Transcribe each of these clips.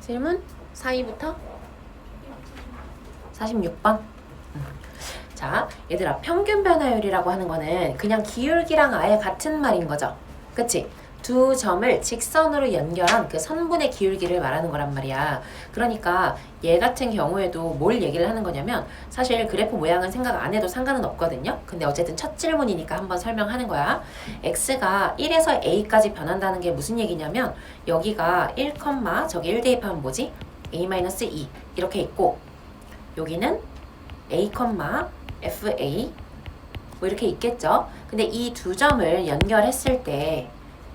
질문 4위부터 46번. 자, 얘들아, 평균 변화율이라고 하는 거는 그냥 기울기랑 아예 같은 말인 거죠. 그치? 두 점을 직선으로 연결한 그 선분의 기울기를 말하는 거란 말이야. 그러니까 얘 같은 경우에도 뭘 얘기를 하는 거냐면 사실 그래프 모양은 생각 안 해도 상관은 없거든요. 근데 어쨌든 첫 질문이니까 한번 설명하는 거야. x가 1에서 a까지 변한다는 게 무슨 얘기냐면 여기가 1, 저기 1 대입하면 뭐지? a-2 이렇게 있고 여기는 a, fa 뭐 이렇게 있겠죠. 근데 이 두 점을 연결했을 때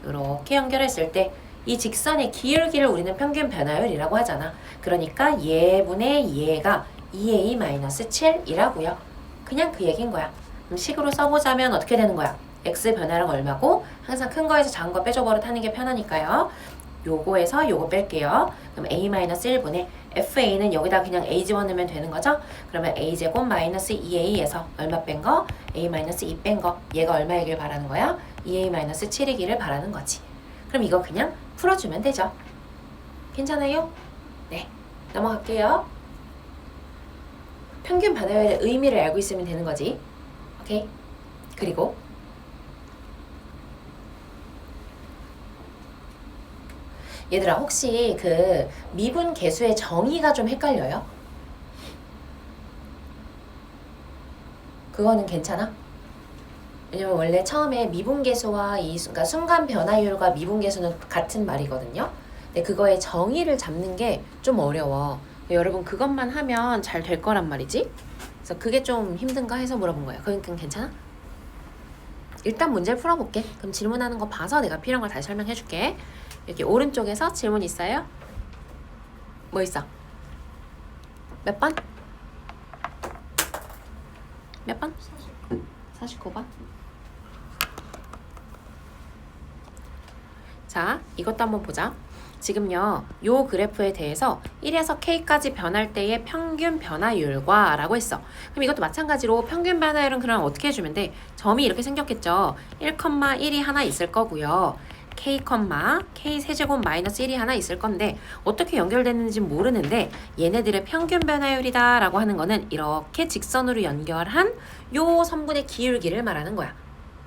이렇게 연결했을 때 이 직선의 기울기를 우리는 평균 변화율이라고 하잖아. 그러니까 얘분의 얘가 2a-7이라고요. 그냥 그 얘기인 거야. 그럼 식으로 써보자면 어떻게 되는 거야? x 변화량 얼마고 항상 큰 거에서 작은 거 빼줘 버릇 하는 게 편하니까요. 요거에서 요거 뺄게요. 그럼 a-1분의 fa는 여기다 그냥 a 집어넣으면 되는 거죠? 그러면 a제곱 마이너스 2a에서 얼마 뺀 거? a-2 뺀 거. 얘가 얼마이길 바라는 거야? 2a-7이기를 바라는 거지. 그럼 이거 그냥 풀어주면 되죠. 괜찮아요? 네, 넘어갈게요. 평균 변화율의 의미를 알고 있으면 되는 거지. 오케이? 그리고 얘들아, 혹시 그 미분 계수의 정의가 좀 헷갈려요? 그거는 괜찮아? 왜냐면 원래 처음에 미분계수와 그러니까 순간 변화율과 미분계수는 같은 말이거든요. 근데 그거의 정의를 잡는 게 좀 어려워. 여러분 그것만 하면 잘 될 거란 말이지. 그래서 그게 좀 힘든가 해서 물어본 거예요. 그러니까 괜찮아? 일단 문제를 풀어볼게. 그럼 질문하는 거 봐서 내가 필요한 걸 다시 설명해 줄게. 여기 오른쪽에서 질문 있어요? 뭐 있어? 몇 번? 몇 번? 49번. 자, 이것도 한번 보자. 지금요, 요 그래프에 대해서 1에서 k까지 변할 때의 평균 변화율과 라고 했어. 그럼 이것도 마찬가지로 평균 변화율은 그럼 어떻게 해주면 돼? 점이 이렇게 생겼겠죠. 1,1이 하나 있을 거고요. k, 세제곱 마이너스 1이 하나 있을 건데 어떻게 연결됐는지 모르는데 얘네들의 평균 변화율이다 라고 하는 거는 이렇게 직선으로 연결한 요 선분의 기울기를 말하는 거야.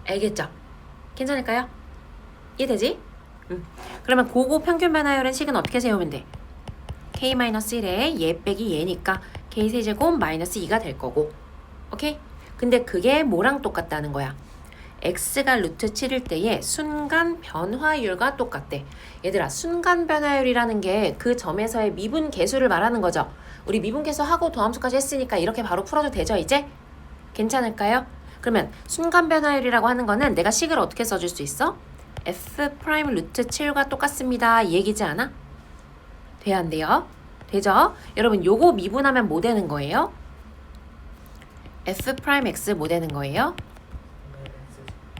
알겠죠? 괜찮을까요? 이해되지? 그러면 고고 평균 변화율은 식은 어떻게 세우면 돼? k-1에 얘 빼기 얘니까 k세제곱 마이너스 2가 될 거고. 오케이? 근데 그게 뭐랑 똑같다는 거야? x가 루트 7일 때의 순간 변화율과 똑같대. 얘들아, 순간 변화율이라는 게 그 점에서의 미분 계수를 말하는 거죠. 우리 미분 계수하고 도함수까지 했으니까 이렇게 바로 풀어도 되죠, 이제? 괜찮을까요? 그러면 순간 변화율이라고 하는 거는 내가 식을 어떻게 써줄 수 있어? f 프라임 루트 7과 똑같습니다. 이 얘기지 않아? 돼야 안 돼요? 되죠? 여러분 요거 미분하면 뭐 되는 거예요? f 프라임 x 뭐 되는 거예요?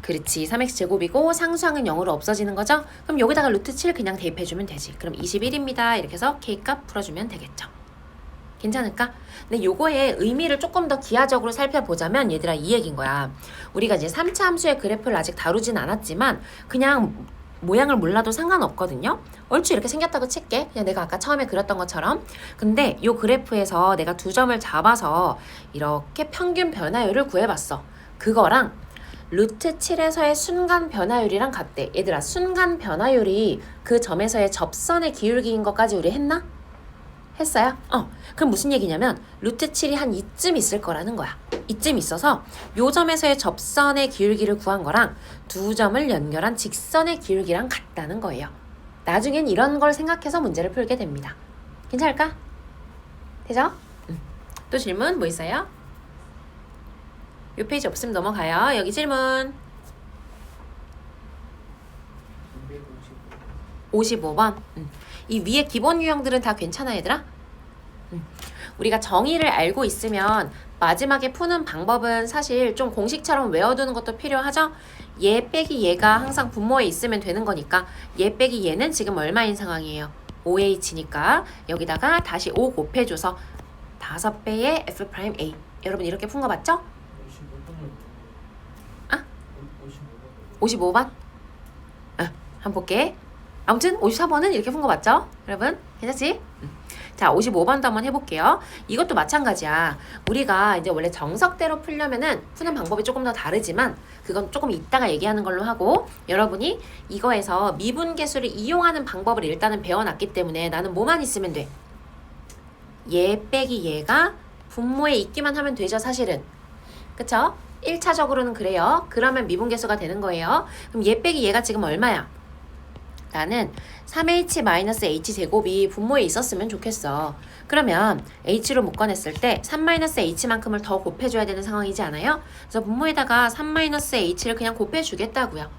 그렇지. 3x 제곱이고 상수항은 0으로 없어지는 거죠? 그럼 여기다가 루트 7 그냥 대입해주면 되지. 그럼 21입니다. 이렇게 해서 k값 풀어주면 되겠죠. 괜찮을까? 근데 요거의 의미를 조금 더 기하적으로 살펴보자면 얘들아 이 얘기인 거야. 우리가 이제 3차 함수의 그래프를 아직 다루진 않았지만 그냥 모양을 몰라도 상관없거든요. 얼추 이렇게 생겼다고 칠게. 그냥 내가 아까 처음에 그렸던 것처럼. 근데 요 그래프에서 내가 두 점을 잡아서 이렇게 평균 변화율을 구해봤어. 그거랑 루트 7에서의 순간 변화율이랑 같대. 얘들아, 순간 변화율이 그 점에서의 접선의 기울기인 것까지 우리 했나? 했어요? 그럼 무슨 얘기냐면 루트 7이 한 이쯤 있을 거라는 거야. 이쯤 있어서 요 점에서의 접선의 기울기를 구한 거랑 두 점을 연결한 직선의 기울기랑 같다는 거예요. 나중엔 이런 걸 생각해서 문제를 풀게 됩니다. 괜찮을까? 되죠? 또 질문 뭐 있어요? 요 페이지 없으면 넘어가요. 여기 질문 55번. 이 위에 기본 유형들은 다 괜찮아 얘들아? 우리가 정의를 알고 있으면 마지막에 푸는 방법은 사실 좀 공식처럼 외워두는 것도 필요하죠? 얘 빼기 얘가 항상 분모에 있으면 되는 거니까 얘 빼기 얘는 지금 얼마인 상황이에요? 5h니까 여기다가 다시 5 곱해줘서 5배의 f'A. 여러분 이렇게 푼 거 맞죠? 55번? 한번 볼게. 아무튼 54번은 이렇게 푼 거 맞죠? 여러분 괜찮지? 자, 55번도 한번 해볼게요. 이것도 마찬가지야. 우리가 이제 원래 정석대로 풀려면은 푸는 방법이 조금 더 다르지만 그건 조금 이따가 얘기하는 걸로 하고, 여러분이 이거에서 미분계수를 이용하는 방법을 일단은 배워놨기 때문에 나는 뭐만 있으면 돼? 얘 빼기 얘가 분모에 있기만 하면 되죠, 사실은. 그쵸? 1차적으로는 그래요. 그러면 미분계수가 되는 거예요. 그럼 얘 빼기 얘가 지금 얼마야? 나는 3h-h제곱이 분모에 있었으면 좋겠어. 그러면 h로 묶어냈을 때 3-h만큼을 더 곱해줘야 되는 상황이지 않아요? 그래서 분모에다가 3-h를 그냥 곱해주겠다고요.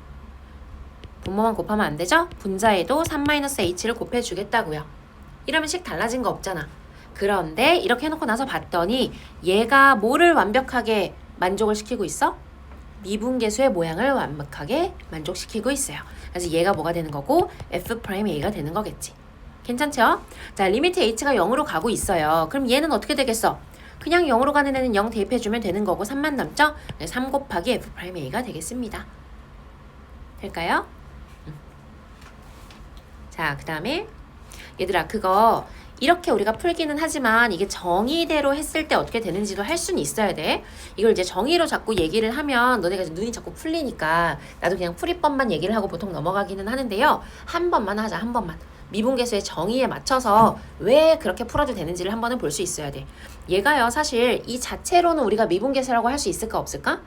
분모만 곱하면 안 되죠? 분자에도 3-h를 곱해주겠다고요. 이러면 식 달라진 거 없잖아. 그런데 이렇게 해놓고 나서 봤더니 얘가 뭐를 완벽하게 만족을 시키고 있어? 미분계수의 모양을 완벽하게 만족시키고 있어요. 그래서 얘가 뭐가 되는 거고 f'a가 되는 거겠지. 괜찮죠? 자, 리미트 h가 0으로 가고 있어요. 그럼 얘는 어떻게 되겠어? 그냥 0으로 가는 애는 0 대입해주면 되는 거고 3만 남죠? 3 곱하기 f'a가 되겠습니다. 될까요? 자, 그 다음에 얘들아, 그거 이렇게 우리가 풀기는 하지만 이게 정의대로 했을 때 어떻게 되는지도 할 수는 있어야 돼. 이걸 이제 정의로 자꾸 얘기를 하면 너네가 이제 눈이 자꾸 풀리니까 나도 그냥 풀이법만 얘기를 하고 보통 넘어가기는 하는데요. 한 번만 하자, 한 번만. 미분계수의 정의에 맞춰서 왜 그렇게 풀어도 되는지를 한 번은 볼 수 있어야 돼. 얘가요, 사실 이 자체로는 우리가 미분계수라고 할 수 있을까 없을까?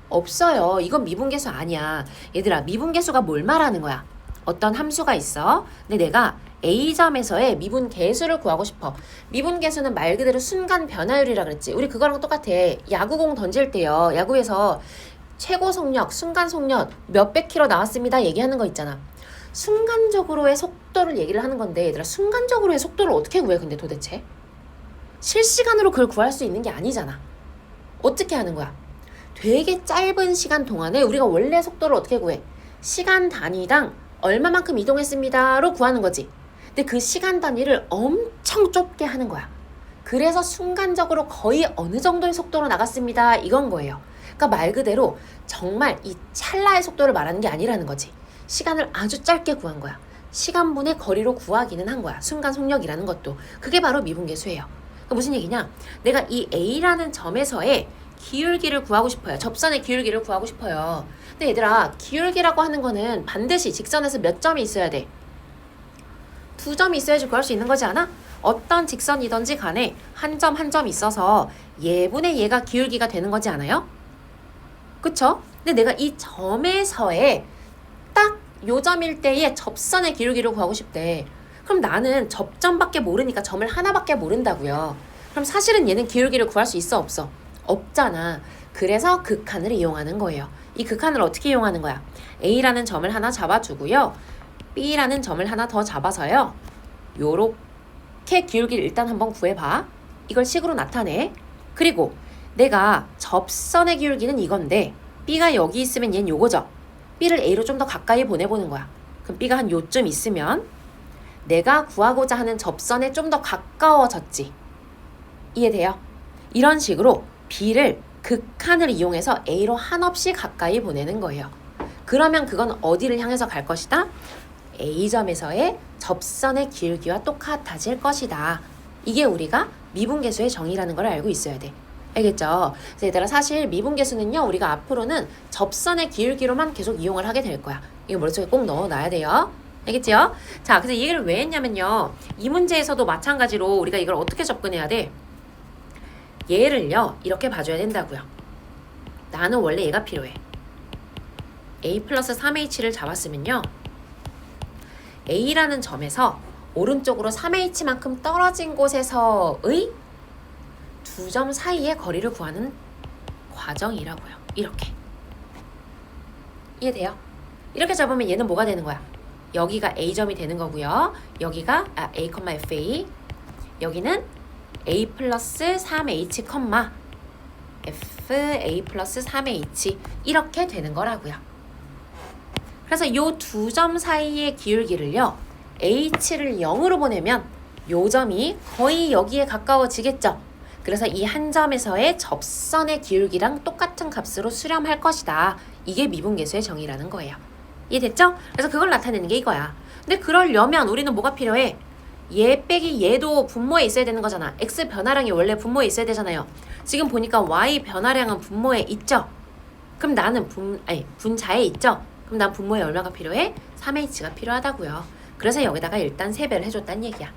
없어요. 이건 미분계수 아니야. 얘들아, 미분계수가 뭘 말하는 거야? 어떤 함수가 있어. 근데 내가 A점에서의 미분계수를 구하고 싶어. 미분계수는 말 그대로 순간 변화율이라 그랬지. 우리 그거랑 똑같아. 야구공 던질 때요. 야구에서 최고 속력, 순간 속력 몇백 킬로 나왔습니다 얘기하는 거 있잖아. 순간적으로의 속도를 얘기를 하는 건데, 얘들아, 순간적으로의 속도를 어떻게 구해 근데 도대체? 실시간으로 그걸 구할 수 있는 게 아니잖아. 어떻게 하는 거야? 되게 짧은 시간 동안에 우리가 원래 속도를 어떻게 구해? 시간 단위당 얼마만큼 이동했습니다로 구하는 거지. 근데 그 시간 단위를 엄청 좁게 하는 거야. 그래서 순간적으로 거의 어느 정도의 속도로 나갔습니다 이건 거예요. 그러니까 말 그대로 정말 이 찰나의 속도를 말하는 게 아니라는 거지. 시간을 아주 짧게 구한 거야. 시간분의 거리로 구하기는 한 거야. 순간 속력이라는 것도. 그게 바로 미분계수예요. 그러니까 무슨 얘기냐? 내가 이 A라는 점에서의 기울기를 구하고 싶어요. 접선의 기울기를 구하고 싶어요. 근데 얘들아, 기울기라고 하는 거는 반드시 직선에서 몇 점이 있어야 돼? 2점이 있어야지 구할 수 있는 거지 않아? 어떤 직선이든지 간에 한 점 한 점 있어서 얘분의 얘가 기울기가 되는 거지 않아요? 그쵸? 근데 내가 이 점에서의 딱 요 점일 때의 접선의 기울기를 구하고 싶대. 그럼 나는 접점밖에 모르니까 점을 하나밖에 모른다고요. 그럼 사실은 얘는 기울기를 구할 수 있어 없어? 없잖아. 그래서 극한을 이용하는 거예요. 이 극한을 어떻게 이용하는 거야? A라는 점을 하나 잡아주고요. B라는 점을 하나 더 잡아서요. 요렇게 기울기를 일단 한번 구해봐. 이걸 식으로 나타내. 그리고 내가 접선의 기울기는 이건데 B가 여기 있으면 얘는 요거죠. B를 A로 좀 더 가까이 보내보는 거야. 그럼 B가 한 요쯤 있으면 내가 구하고자 하는 접선에 좀 더 가까워졌지. 이해돼요? 이런 식으로 B를 극한을 이용해서 A로 한없이 가까이 보내는 거예요. 그러면 그건 어디를 향해서 갈 것이다? A점에서의 접선의 기울기와 똑같아질 것이다. 이게 우리가 미분계수의 정의라는 걸 알고 있어야 돼. 알겠죠? 그래서 얘들아, 사실 미분계수는요, 우리가 앞으로는 접선의 기울기로만 계속 이용을 하게 될 거야. 이거 머릿속에 꼭 넣어놔야 돼요. 알겠죠? 자, 그래서 이 얘기를 왜 했냐면요, 이 문제에서도 마찬가지로 우리가 이걸 어떻게 접근해야 돼? 얘를요, 이렇게 봐줘야 된다고요. 나는 원래 얘가 필요해. A 플러스 3H를 잡았으면요, A라는 점에서 오른쪽으로 3H만큼 떨어진 곳에서의 두 점 사이의 거리를 구하는 과정이라고요. 이렇게. 이해돼요? 이렇게 잡으면 얘는 뭐가 되는 거야? 여기가 A점이 되는 거고요. 여기가 A, FA. 여기는 A 플러스 3H, FA 플러스 3H. 이렇게 되는 거라고요. 그래서 이 두 점 사이의 기울기를요, H를 0으로 보내면 요 점이 거의 여기에 가까워지겠죠. 그래서 이 한 점에서의 접선의 기울기랑 똑같은 값으로 수렴할 것이다. 이게 미분계수의 정의라는 거예요. 이해됐죠? 그래서 그걸 나타내는 게 이거야. 근데 그러려면 우리는 뭐가 필요해? 얘 빼기 얘도 분모에 있어야 되는 거잖아. x 변화량이 원래 분모에 있어야 되잖아요. 지금 보니까 y 변화량은 분모에 있죠? 그럼 나는 분자에 있죠? 그럼 난 분모에 얼마가 필요해? 3h가 필요하다고요. 그래서 여기다가 일단 3배를 해줬다는 얘기야.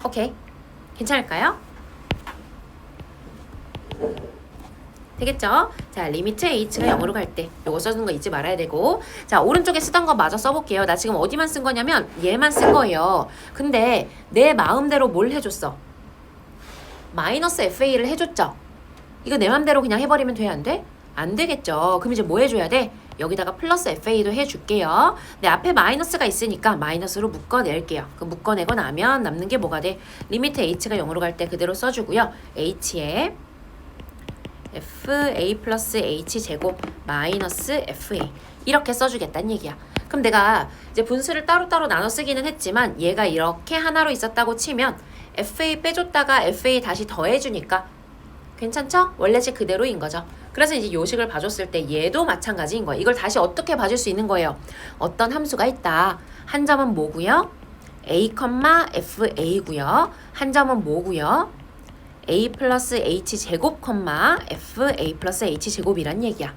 오케이. 괜찮을까요? 되겠죠? 자, 리미트 h가 0으로 갈 때 요거 써주는 거 잊지 말아야 되고, 자, 오른쪽에 쓰던 거 마저 써볼게요. 나 지금 어디만 쓴 거냐면 얘만 쓴 거예요. 근데 내 마음대로 뭘 해줬어? 마이너스 fa를 해줬죠? 이거 내 맘대로 그냥 해버리면 돼? 안 돼? 안 되겠죠. 그럼 이제 뭐 해줘야 돼? 여기다가 플러스 fa도 해줄게요. 내 앞에 마이너스가 있으니까 마이너스로 묶어낼게요. 그 묶어내고 나면 남는 게 뭐가 돼? 리미트 h가 0으로 갈 때 그대로 써주고요. h에 fa 플러스 h 제곱 마이너스 fa 이렇게 써주겠다는 얘기야. 그럼 내가 이제 분수를 따로따로 나눠 쓰기는 했지만 얘가 이렇게 하나로 있었다고 치면 fa 빼줬다가 fa 다시 더해주니까 괜찮죠? 원래식 그대로인 거죠. 그래서 이제 요식을 봐줬을 때 얘도 마찬가지인 거예요. 이걸 다시 어떻게 봐줄 수 있는 거예요? 어떤 함수가 있다. 한 점은 뭐고요? a, fa고요. 한 점은 뭐고요? a 플러스 h 제곱, fa 플러스 h 제곱이란 얘기야.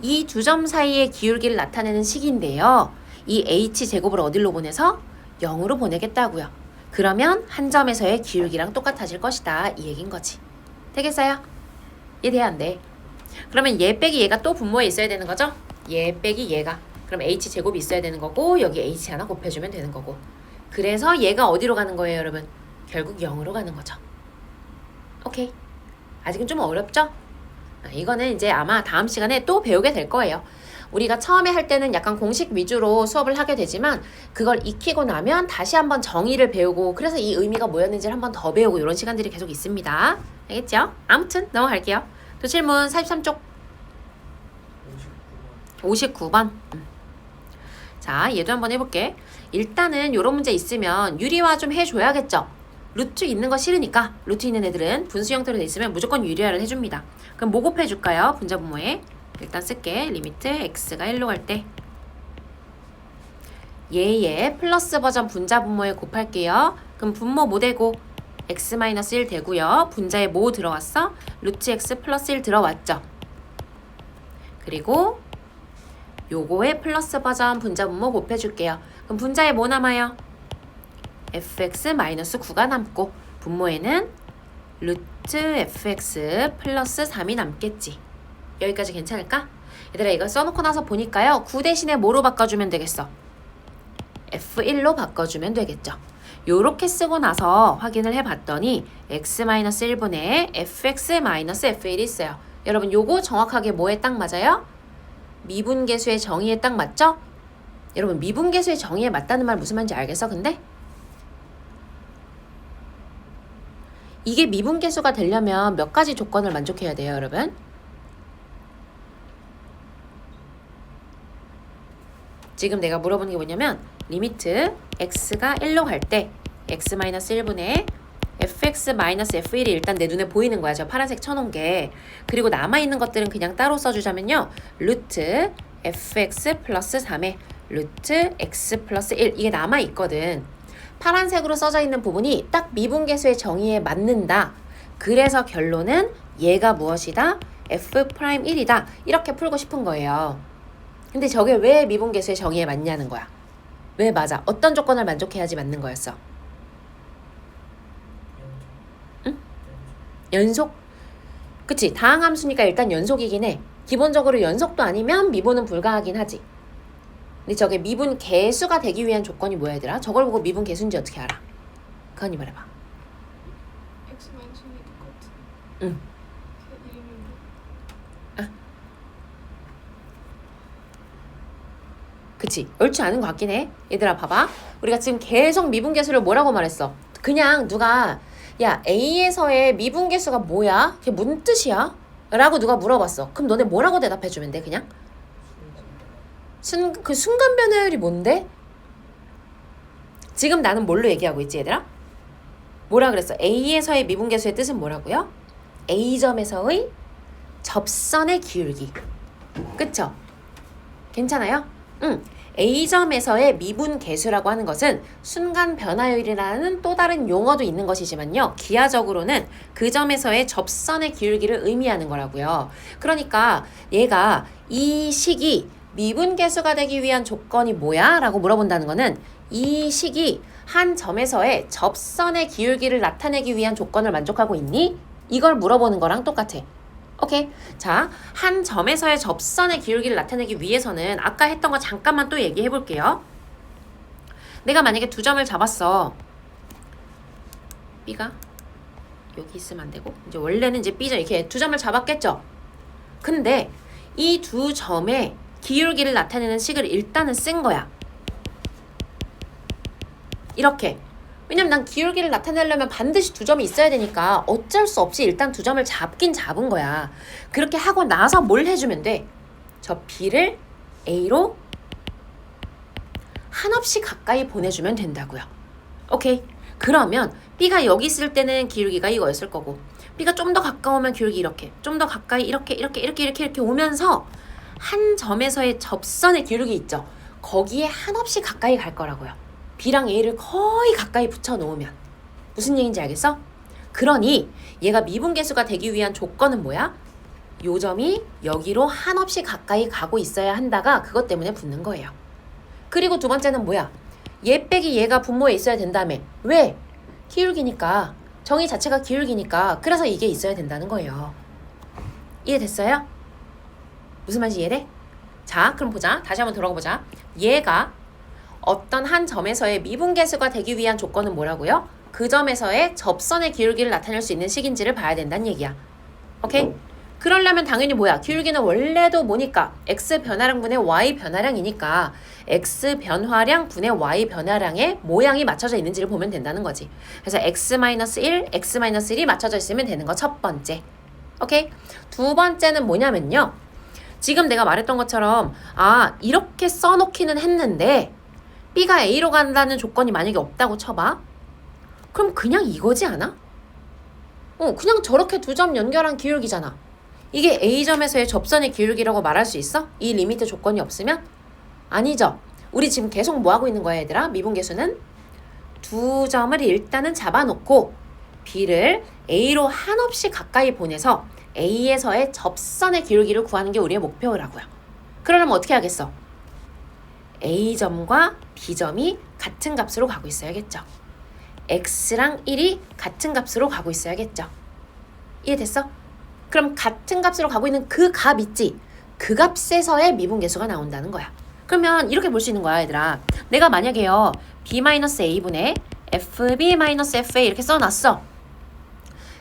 이 두 점 사이의 기울기를 나타내는 식인데요. 이 h 제곱을 어디로 보내서? 0으로 보내겠다고요. 그러면 한 점에서의 기울기랑 똑같아질 것이다. 이 얘기인 거지. 되겠어요? 이해돼야 안 돼? 그러면 얘 빼기 얘가 또 분모에 있어야 되는 거죠? 얘 빼기 얘가. 그럼 h 제곱이 있어야 되는 거고 여기 h 하나 곱해주면 되는 거고. 그래서 얘가 어디로 가는 거예요, 여러분? 결국 0으로 가는 거죠. 오케이. 아직은 좀 어렵죠? 이거는 이제 아마 다음 시간에 또 배우게 될 거예요. 우리가 처음에 할 때는 약간 공식 위주로 수업을 하게 되지만 그걸 익히고 나면 다시 한번 정의를 배우고 그래서 이 의미가 뭐였는지를 한번 더 배우고 이런 시간들이 계속 있습니다. 알겠죠? 아무튼 넘어갈게요. 또 질문 43쪽 59번. 자, 얘도 한번 해볼게. 일단은 이런 문제 있으면 유리화 좀 해줘야겠죠? 루트 있는 거 싫으니까 루트 있는 애들은 분수 형태로 돼 있으면 무조건 유리화를 해줍니다. 그럼 뭐 곱해줄까요? 분자 분모에 일단 쓸게. 리미트 x가 1로 갈 때 얘의 플러스 버전 분자 분모에 곱할게요. 그럼 분모 뭐 되고? x-1 되고요. 분자에 뭐 들어왔어? 루트 x 플러스 1 들어왔죠. 그리고 요거에 플러스 버전 분자 분모 곱해줄게요. 그럼 분자에 뭐 남아요? fx-9가 남고 분모에는 루트 fx 플러스 3이 남겠지. 여기까지 괜찮을까? 얘들아 이거 써놓고 나서 보니까요. 9 대신에 뭐로 바꿔주면 되겠어? f1로 바꿔주면 되겠죠. 요렇게 쓰고 나서 확인을 해봤더니 x-1분의 fx-f1이 있어요. 여러분 요거 정확하게 뭐에 딱 맞아요? 미분계수의 정의에 딱 맞죠? 여러분 미분계수의 정의에 맞다는 말 무슨 말인지 알겠어 근데? 이게 미분계수가 되려면 몇 가지 조건을 만족해야 돼요 여러분? 지금 내가 물어보는 게 뭐냐면 리미트 x가 1로 갈 때 x-1분의 fx-f1이 일단 내 눈에 보이는 거야. 저 파란색 쳐놓은 게. 그리고 남아있는 것들은 그냥 따로 써주자면요. 루트 fx 플러스 3에 루트 x 플러스 1 이게 남아있거든. 파란색으로 써져 있는 부분이 딱 미분계수의 정의에 맞는다. 그래서 결론은 얘가 무엇이다? f'1이다. 이렇게 풀고 싶은 거예요. 근데 저게 왜 미분계수의 정의에 맞냐는 거야. 왜 맞아? 어떤 조건을 만족해야지 맞는 거였어? 응? 연속? 그치? 다항함수니까 일단 연속이긴 해. 기본적으로 연속도 아니면 미분은 불가하긴 하지. 근데 저게 미분 개수가 되기 위한 조건이 뭐야 얘들아? 저걸 보고 미분 개수인지 어떻게 알아? 그건이 말해봐. x-1이 똑같은. 응. 그 이름이 아. 그치? 옳지 않은 것 같긴 해. 얘들아 봐봐. 우리가 지금 계속 미분계수를 뭐라고 말했어? 그냥 누가 야 A에서의 미분계수가 뭐야? 그게 무슨 뜻이야? 라고 누가 물어봤어. 그럼 너네 뭐라고 대답해주면 돼 그냥? 그 순간 변화율이 뭔데? 지금 나는 뭘로 얘기하고 있지 얘들아? 뭐라 그랬어? A에서의 미분계수의 뜻은 뭐라고요? A점에서의 접선의 기울기. 그쵸? 괜찮아요? 응. A점에서의 미분 계수라고 하는 것은 순간 변화율이라는 또 다른 용어도 있는 것이지만요. 기하적으로는 그 점에서의 접선의 기울기를 의미하는 거라고요. 그러니까 얘가 이 식이 미분 계수가 되기 위한 조건이 뭐야? 라고 물어본다는 거는 이 식이 한 점에서의 접선의 기울기를 나타내기 위한 조건을 만족하고 있니? 이걸 물어보는 거랑 똑같아. 오케이. 자, 한 점에서의 접선의 기울기를 나타내기 위해서는 아까 했던 거 잠깐만 또 얘기해 볼게요. 내가 만약에 두 점을 잡았어. B가 여기 있으면 안 되고, 이제 원래는 이제 B점 이렇게 두 점을 잡았겠죠? 근데 이 두 점의 기울기를 나타내는 식을 일단은 쓴 거야. 이렇게. 왜냐면 난 기울기를 나타내려면 반드시 두 점이 있어야 되니까 어쩔 수 없이 일단 두 점을 잡긴 잡은 거야. 그렇게 하고 나서 뭘 해주면 돼? 저 B를 A로 한없이 가까이 보내주면 된다고요. 오케이. 그러면 B가 여기 있을 때는 기울기가 이거였을 거고, B가 좀 더 가까우면 기울기 이렇게, 좀 더 가까이 이렇게 오면서 한 점에서의 접선의 기울기 있죠. 거기에 한없이 가까이 갈 거라고요. B랑 A를 거의 가까이 붙여 놓으면. 무슨 얘기인지 알겠어? 그러니 얘가 미분계수가 되기 위한 조건은 뭐야? 요 점이 여기로 한없이 가까이 가고 있어야 한다가 그것 때문에 붙는 거예요. 그리고 두 번째는 뭐야? 얘 빼기 얘가 분모에 있어야 된다며. 왜? 기울기니까. 정의 자체가 기울기니까. 그래서 이게 있어야 된다는 거예요. 이해됐어요? 무슨 말인지 이해돼? 자, 그럼 보자. 다시 한번 돌아가 보자. 얘가 어떤 한 점에서의 미분계수가 되기 위한 조건은 뭐라고요? 그 점에서의 접선의 기울기를 나타낼 수 있는 식인지를 봐야 된다는 얘기야. 오케이? 그러려면 당연히 뭐야? 기울기는 원래도 뭐니까? x 변화량 분의 y 변화량이니까 x 변화량 분의 y 변화량의 모양이 맞춰져 있는지를 보면 된다는 거지. 그래서 x-1, x-1이 맞춰져 있으면 되는 거 첫 번째. 오케이? 두 번째는 뭐냐면요. 지금 내가 말했던 것처럼 이렇게 써놓기는 했는데 B가 A로 간다는 조건이 만약에 없다고 쳐봐. 그럼 그냥 이거지 않아? 그냥 저렇게 두 점 연결한 기울기잖아. 이게 A점에서의 접선의 기울기라고 말할 수 있어? 이 리미트 조건이 없으면? 아니죠. 우리 지금 계속 뭐 하고 있는 거야, 얘들아? 미분계수는 두 점을 일단은 잡아놓고 B를 A로 한없이 가까이 보내서 A에서의 접선의 기울기를 구하는 게 우리의 목표라고요. 그러려면 어떻게 하겠어? A점과 B점이 같은 값으로 가고 있어야겠죠. X랑 1이 같은 값으로 가고 있어야겠죠. 이해됐어? 그럼 같은 값으로 가고 있는 그 값 있지? 그 값에서의 미분계수가 나온다는 거야. 그러면 이렇게 볼 수 있는 거야, 얘들아. 내가 만약에요, B-A분의 FB-FA 이렇게 써놨어.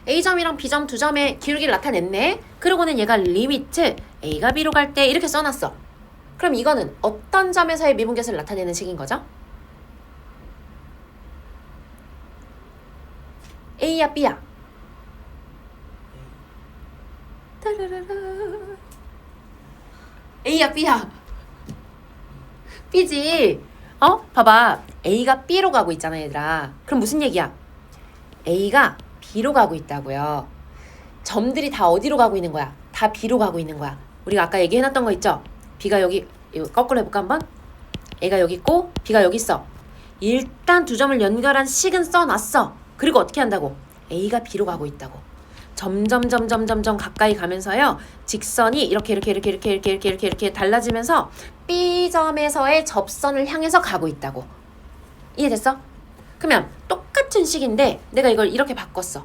A점이랑 B점 두 점의 기울기를 나타냈네. 그러고는 얘가 리미트 A가 B로 갈 때 이렇게 써놨어. 그럼 이거는 어떤 점에서의 미분계수를 나타내는 식인 거죠? A야 B야? 따라라라. A야 B야? B지. 봐봐. A가 B로 가고 있잖아, 얘들아. 그럼 무슨 얘기야? A가 B로 가고 있다고요. 점들이 다 어디로 가고 있는 거야? 다 B로 가고 있는 거야. 우리가 아까 얘기해놨던 거 있죠? B가 여기, 이거 거꾸로 해볼까 한번? A가 여기 있고 B가 여기 있어. 일단 두 점을 연결한 식은 써놨어. 그리고 어떻게 한다고? A가 B로 가고 있다고. 점점 가까이 가면서요. 직선이 이렇게 달라지면서 B점에서의 접선을 향해서 가고 있다고. 이해됐어? 그러면 똑같은 식인데 내가 이걸 이렇게 바꿨어.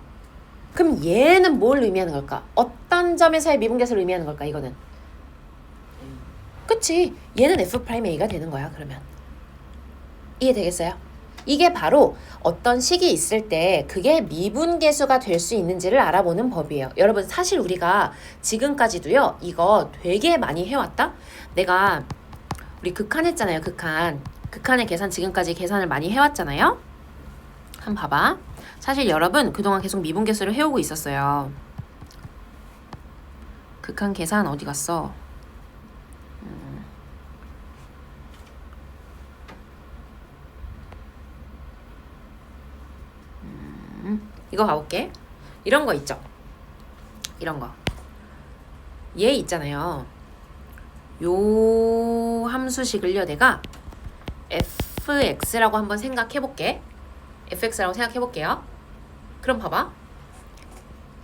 그럼 얘는 뭘 의미하는 걸까? 어떤 점에서의 미분계수를 의미하는 걸까, 이거는? 그치? 얘는 F'A가 되는 거야, 그러면. 이해되겠어요? 이게 바로 어떤 식이 있을 때 그게 미분계수가 될 수 있는지를 알아보는 법이에요. 여러분, 사실 우리가 지금까지도요, 이거 되게 많이 해왔다? 우리 극한 했잖아요, 극한. 극한의 계산 지금까지 계산을 많이 해왔잖아요? 한번 봐봐. 사실 여러분 그동안 계속 미분계수를 해오고 있었어요. 극한 계산 어디 갔어? 이거 가볼게. 이런 거 있죠? 이런 거. 얘 있잖아요. 요 함수식을요, 내가 fx라고 한번 생각해볼게. fx라고 생각해볼게요. 그럼 봐봐.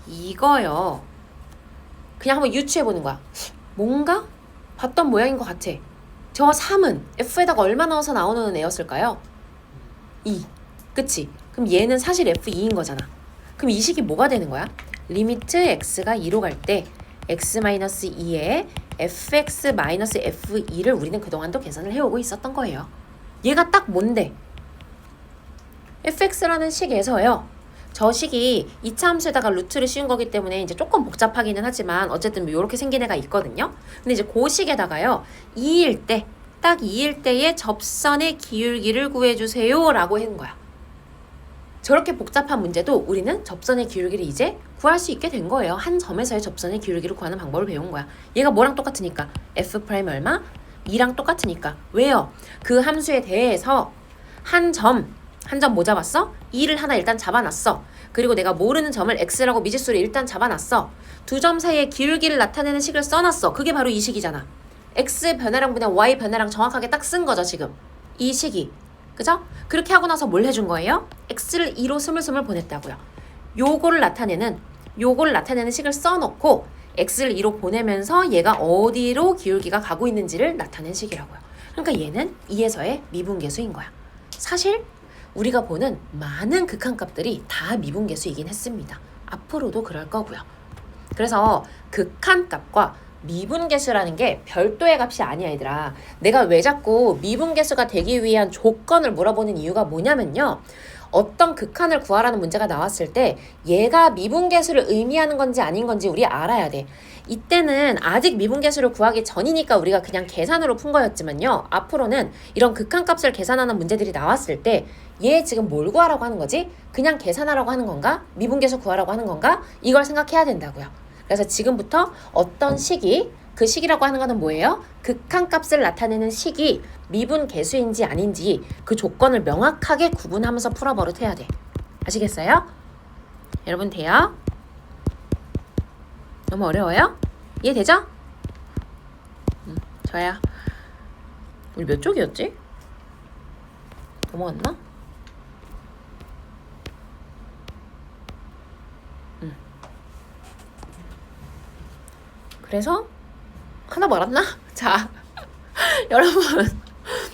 이거요. 그냥 한번 유추해보는 거야. 뭔가 봤던 모양인 것 같아. 저 3은 f에다가 얼마 넣어서 나오는 애였을까요? 2. 그치? 그럼 얘는 사실 f2인 거잖아. 그럼 이 식이 뭐가 되는 거야? 리미트 x가 2로 갈 때 x-2에 fx-f2를 우리는 그동안도 계산을 해오고 있었던 거예요. 얘가 딱 뭔데? fx라는 식에서요. 저 식이 2차 함수에다가 루트를 씌운 거기 때문에 이제 조금 복잡하기는 하지만 어쨌든 뭐 이렇게 생긴 애가 있거든요. 근데 이제 그 식에다가요. 2일 때, 딱 2일 때의 접선의 기울기를 구해주세요 라고 해놓은 거야. 저렇게 복잡한 문제도 우리는 접선의 기울기를 이제 구할 수 있게 된 거예요. 한 점에서의 접선의 기울기를 구하는 방법을 배운 거야. 얘가 뭐랑 똑같으니까? f' 얼마? 2랑 똑같으니까. 왜요? 그 함수에 대해서 한 점 뭐 잡았어? 2를 하나 일단 잡아놨어. 그리고 내가 모르는 점을 x라고 미지수를 일단 잡아놨어. 두 점 사이의 기울기를 나타내는 식을 써놨어. 그게 바로 이 식이잖아. x 변화량 분의 y 변화량 정확하게 딱 쓴 거죠 지금. 이 식이. 그죠? 그렇게 하고 나서 뭘 해준 거예요? x를 2로 스물스물 보냈다고요. 요거를 나타내는 식을 써놓고 x를 2로 보내면서 얘가 어디로 기울기가 가고 있는지를 나타낸 식이라고요. 그러니까 얘는 2에서의 미분계수인 거야. 사실 우리가 보는 많은 극한값들이 다 미분계수이긴 했습니다. 앞으로도 그럴 거고요. 그래서 극한값과 미분계수라는 게 별도의 값이 아니야 얘들아. 내가 왜 자꾸 미분계수가 되기 위한 조건을 물어보는 이유가 뭐냐면요. 어떤 극한을 구하라는 문제가 나왔을 때 얘가 미분계수를 의미하는 건지 아닌 건지 우리 알아야 돼. 이때는 아직 미분계수를 구하기 전이니까 우리가 그냥 계산으로 푼 거였지만요. 앞으로는 이런 극한값을 계산하는 문제들이 나왔을 때 얘 지금 뭘 구하라고 하는 거지? 그냥 계산하라고 하는 건가? 미분계수 구하라고 하는 건가? 이걸 생각해야 된다고요. 그래서 지금부터 어떤 식이, 그 식이라고 하는 거는 뭐예요? 극한값을 나타내는 식이 미분계수인지 아닌지 그 조건을 명확하게 구분하면서 풀어버릇해야 돼. 아시겠어요? 여러분 돼요? 너무 어려워요? 이해되죠? 좋아요. 우리 몇 쪽이었지? 넘어갔나? 그래서 하나 말았나? 자, 여러분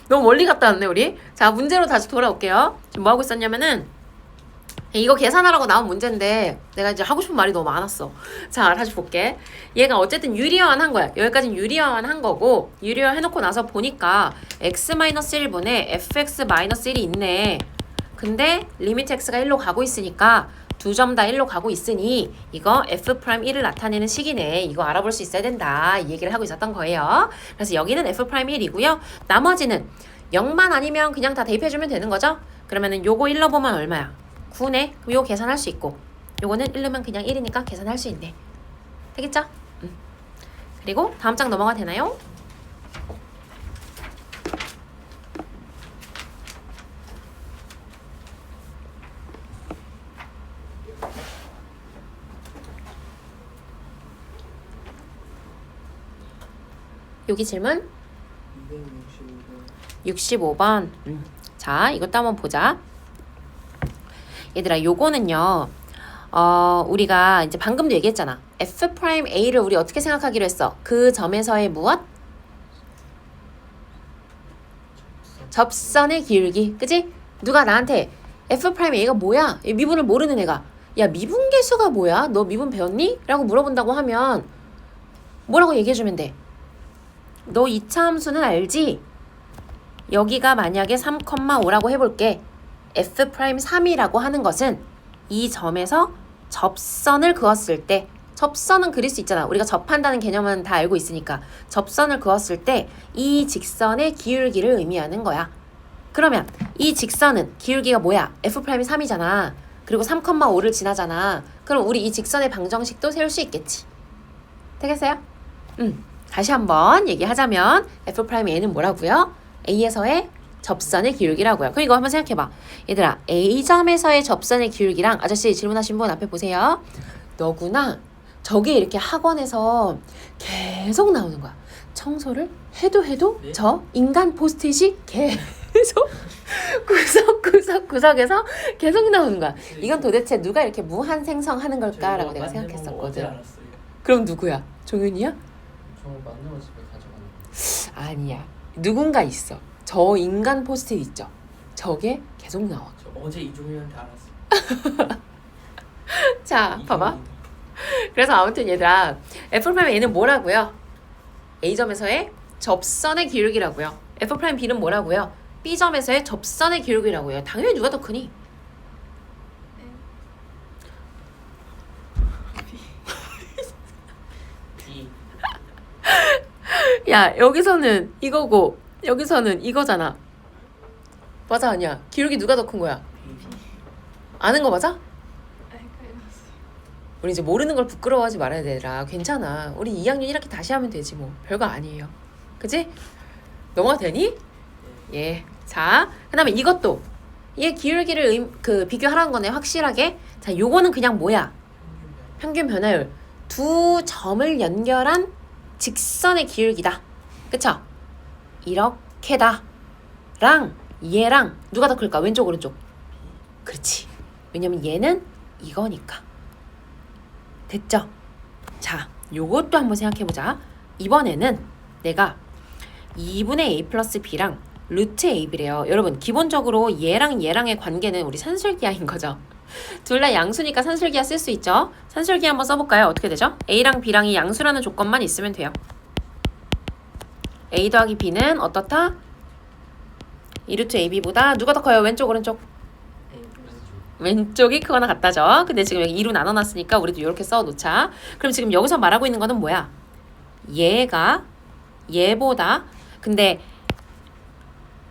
너무 멀리 갔다 왔네 우리. 자, 문제로 다시 돌아올게요. 지금 뭐 하고 있었냐면은 이거 계산하라고 나온 문제인데 내가 이제 하고 싶은 말이 너무 많았어. 자, 다시 볼게. 얘가 어쨌든 유리화한 한 거야. 여기까지는 유리화한 한 거고, 유리화 해놓고 나서 보니까 x-1분에 fx-1이 있네. 근데 리미트 x가 1로 가고 있으니까 두 점 다 1로 가고 있으니 이거 f'1을 나타내는 식이네. 이거 알아볼 수 있어야 된다. 이 얘기를 하고 있었던 거예요. 그래서 여기는 f'1이고요. 나머지는 0만 아니면 그냥 다 대입해주면 되는 거죠. 그러면은 요거 1로 보면 얼마야? 9네. 그럼 요거 계산할 수 있고, 요거는 1로면 그냥 1이니까 계산할 수 있네. 되겠죠? 그리고 다음 장 넘어가 되나요? 여기 질문 65번. 자, 이것도 한번 보자. 얘들아, 요거는요. 우리가 이제 방금도 얘기했잖아. f'A를 우리 어떻게 생각하기로 했어? 그 점에서의 무엇? 접선의 기울기. 그지? 누가 나한테 f'A가 뭐야? 미분을 모르는 애가 야, 미분계수가 뭐야? 너 미분 배웠니? 라고 물어본다고 하면 뭐라고 얘기해주면 돼? 너 2차 함수는 알지? 여기가 만약에 3,5라고 해볼게. f'3이라고 하는 것은 이 점에서 접선을 그었을 때, 접선은 그릴 수 있잖아. 우리가 접한다는 개념은 다 알고 있으니까. 접선을 그었을 때 이 직선의 기울기를 의미하는 거야. 그러면 이 직선은 기울기가 뭐야? f'3이잖아. 그리고 3,5를 지나잖아. 그럼 우리 이 직선의 방정식도 세울 수 있겠지. 되겠어요? 다시 한번 얘기하자면 f'A는 뭐라고요? A에서의 접선의 기울기라고요. 그럼 이거 한번 생각해봐. 얘들아, A점에서의 접선의 기울기랑 아저씨 질문하신 분 앞에 보세요. 너구나. 저게 이렇게 학원에서 계속 나오는 거야. 청소를 해도 네? 저 인간 포스트잇이 계속 구석에서 계속 나오는 거야. 이건 도대체 누가 이렇게 무한 생성하는 걸까라고 내가 생각했었거든. 그럼 누구야? 종윤이야? 저 맞는 거 집에 가져가는 거. 아니야. 누군가 있어. 저 인간 포스트잇 있죠? 저게 계속 나와. 저 어제 이종윤한테 알았어. 자, 봐봐. 그래서 아무튼 얘들아, F'B는 뭐라고요? A점에서의 접선의 기울기라고요. F'B는 뭐라고요? B점에서의 접선의 기울기라고요. 당연히 누가 더 크니? B. 야, 여기서는 이거고 여기서는 이거잖아. 맞아, 아니야? 기울기 누가 더 큰 거야? 아는 거 맞아? 우리 이제 모르는 걸 부끄러워하지 말아야 되더라. 괜찮아. 우리 2학년 1학기 다시 하면 되지 뭐. 별거 아니에요. 그치? 넘어가 되니? 예. 자, 그 다음에 이것도 얘 기울기를 비교하라는 거네, 확실하게. 자, 요거는 그냥 뭐야? 평균 변화율. 두 점을 연결한 직선의 기울기다. 그쵸? 이렇게다. 랑 얘랑 누가 더 클까? 왼쪽 오른쪽? 그렇지. 왜냐면 얘는 이거니까. 됐죠? 자, 요것도 한번 생각해보자. 이번에는 내가 2분의 a 플러스 b랑 루트 ab래요. 여러분, 기본적으로 얘랑 얘랑의 관계는 우리 산술기하인 거죠. 둘 다 양수니까 산술기하 쓸 수 있죠. 산술기 한번 써볼까요? 어떻게 되죠? a랑 b랑이 양수라는 조건만 있으면 돼요. a 더하기 b는 어떻다? 2루트 ab보다 누가 더 커요? 왼쪽 오른쪽? 왼쪽이 크거나 같다죠. 근데 지금 여기 2로 나눠놨으니까 우리도 이렇게 써놓자. 그럼 지금 여기서 말하고 있는 거는 뭐야? 얘가 얘보다, 근데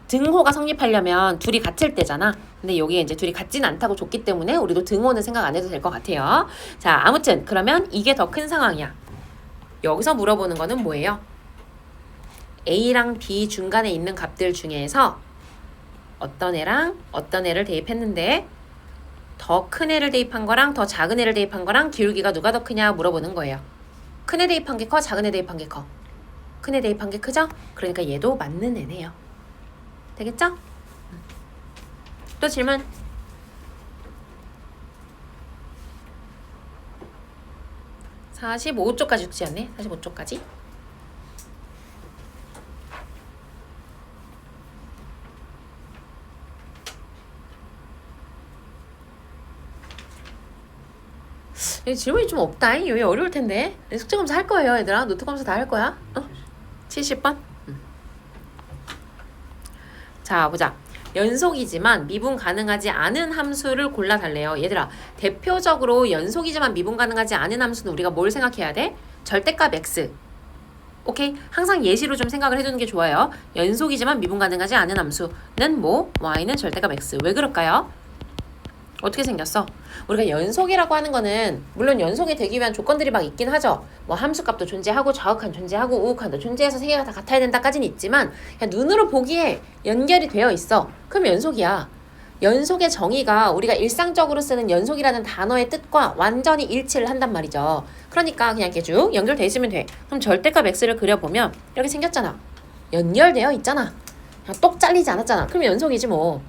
등호가 성립하려면 둘이 같을 때잖아. 근데 여기에 이제 둘이 같진 않다고 줬기 때문에 우리도 등호는 생각 안 해도 될 것 같아요. 자, 아무튼 그러면 이게 더 큰 상황이야. 여기서 물어보는 거는 뭐예요? A랑 B 중간에 있는 값들 중에서 어떤 애랑 어떤 애를 대입했는데 더 큰 애를 대입한 거랑 더 작은 애를 대입한 거랑 기울기가 누가 더 크냐 물어보는 거예요. 큰 애 대입한 게 커? 작은 애 대입한 게 커? 큰 애 대입한 게 크죠? 그러니까 얘도 맞는 애네요. 되겠죠? 또 질문? (45쪽까지) 죽지 않네? 45쪽까지. 질문이 좀 없다. 여기 어려울 텐데. 숙제 검사 할 거예요, 얘들아. 노트 검사 다 할 거야. 70번. 자, 보자. 연속이지만 미분 가능하지 않은 함수를 골라달래요. 얘들아, 대표적으로 연속이지만 미분 가능하지 않은 함수는 우리가 뭘 생각해야 돼? 절대값 x. 오케이? 항상 예시로 좀 생각을 해두는 게 좋아요. 연속이지만 미분 가능하지 않은 함수는 뭐? y는 절대값 x. 왜 그럴까요? 어떻게 생겼어? 우리가 연속이라고 하는 거는 물론 연속이 되기 위한 조건들이 막 있긴 하죠. 뭐 함수값도 존재하고 좌극한 존재하고 우극한도 존재해서 세 개가 다 같아야 된다까지는 있지만 그냥 눈으로 보기에 연결이 되어 있어. 그럼 연속이야. 연속의 정의가 우리가 일상적으로 쓰는 연속이라는 단어의 뜻과 완전히 일치를 한단 말이죠. 그러니까 그냥 이렇게 쭉 연결돼 있으면 돼. 그럼 절대값 x를 그려보면 이렇게 생겼잖아. 연결되어 있잖아. 그냥 똑 잘리지 않았잖아. 그럼 연속이지 뭐.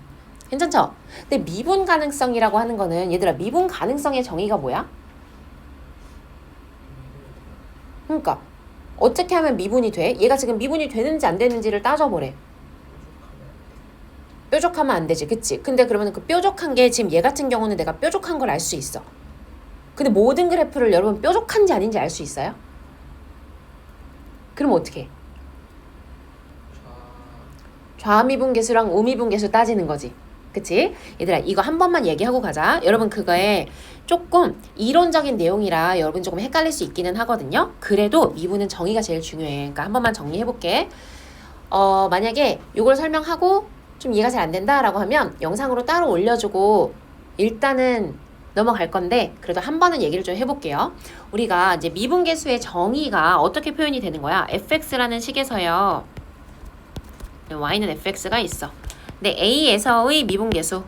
괜찮죠? 근데 미분 가능성이라고 하는 거는 얘들아, 미분 가능성의 정의가 뭐야? 그러니까 어떻게 하면 미분이 돼? 얘가 지금 미분이 되는지 안 되는지를 따져보래. 뾰족하면 안 되지, 그치? 근데 그러면 그 뾰족한 게 지금 얘 같은 경우는 내가 뾰족한 걸 알 수 있어. 근데 모든 그래프를 여러분 뾰족한지 아닌지 알 수 있어요? 그럼 어떻게 해? 좌미분계수랑 우미분계수 따지는 거지. 그치? 얘들아, 이거 한 번만 얘기하고 가자. 여러분 그거에 조금 이론적인 내용이라 여러분 조금 헷갈릴 수 있기는 하거든요. 그래도 미분은 정의가 제일 중요해. 그러니까 한 번만 정리해볼게. 만약에 이걸 설명하고 좀 이해가 잘 안 된다라고 하면 영상으로 따로 올려주고 일단은 넘어갈 건데 그래도 한 번은 얘기를 좀 해볼게요. 우리가 이제 미분계수의 정의가 어떻게 표현이 되는 거야? fx라는 식에서요. y는 fx가 있어. 근데 a에서의 미분계수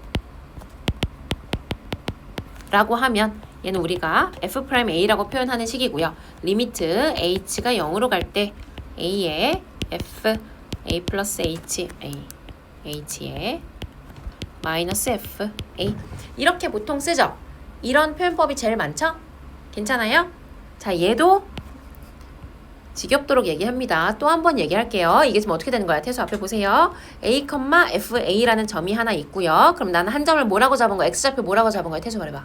라고 하면 얘는 우리가 f'a라고 표현하는 식이고요. 리미트 h가 0으로 갈 때 a에 f a 플러스 h a h에 마이너스 f a 이렇게 보통 쓰죠. 이런 표현법이 제일 많죠? 괜찮아요? 자, 얘도 지겹도록 얘기합니다. 또 한 번 얘기할게요. 이게 지금 어떻게 되는 거야? 태수 앞에 보세요. a, fa라는 점이 하나 있고요. 그럼 나는 한 점을 뭐라고 잡은 거야? x좌표 뭐라고 잡은 거야? 태수 말해봐.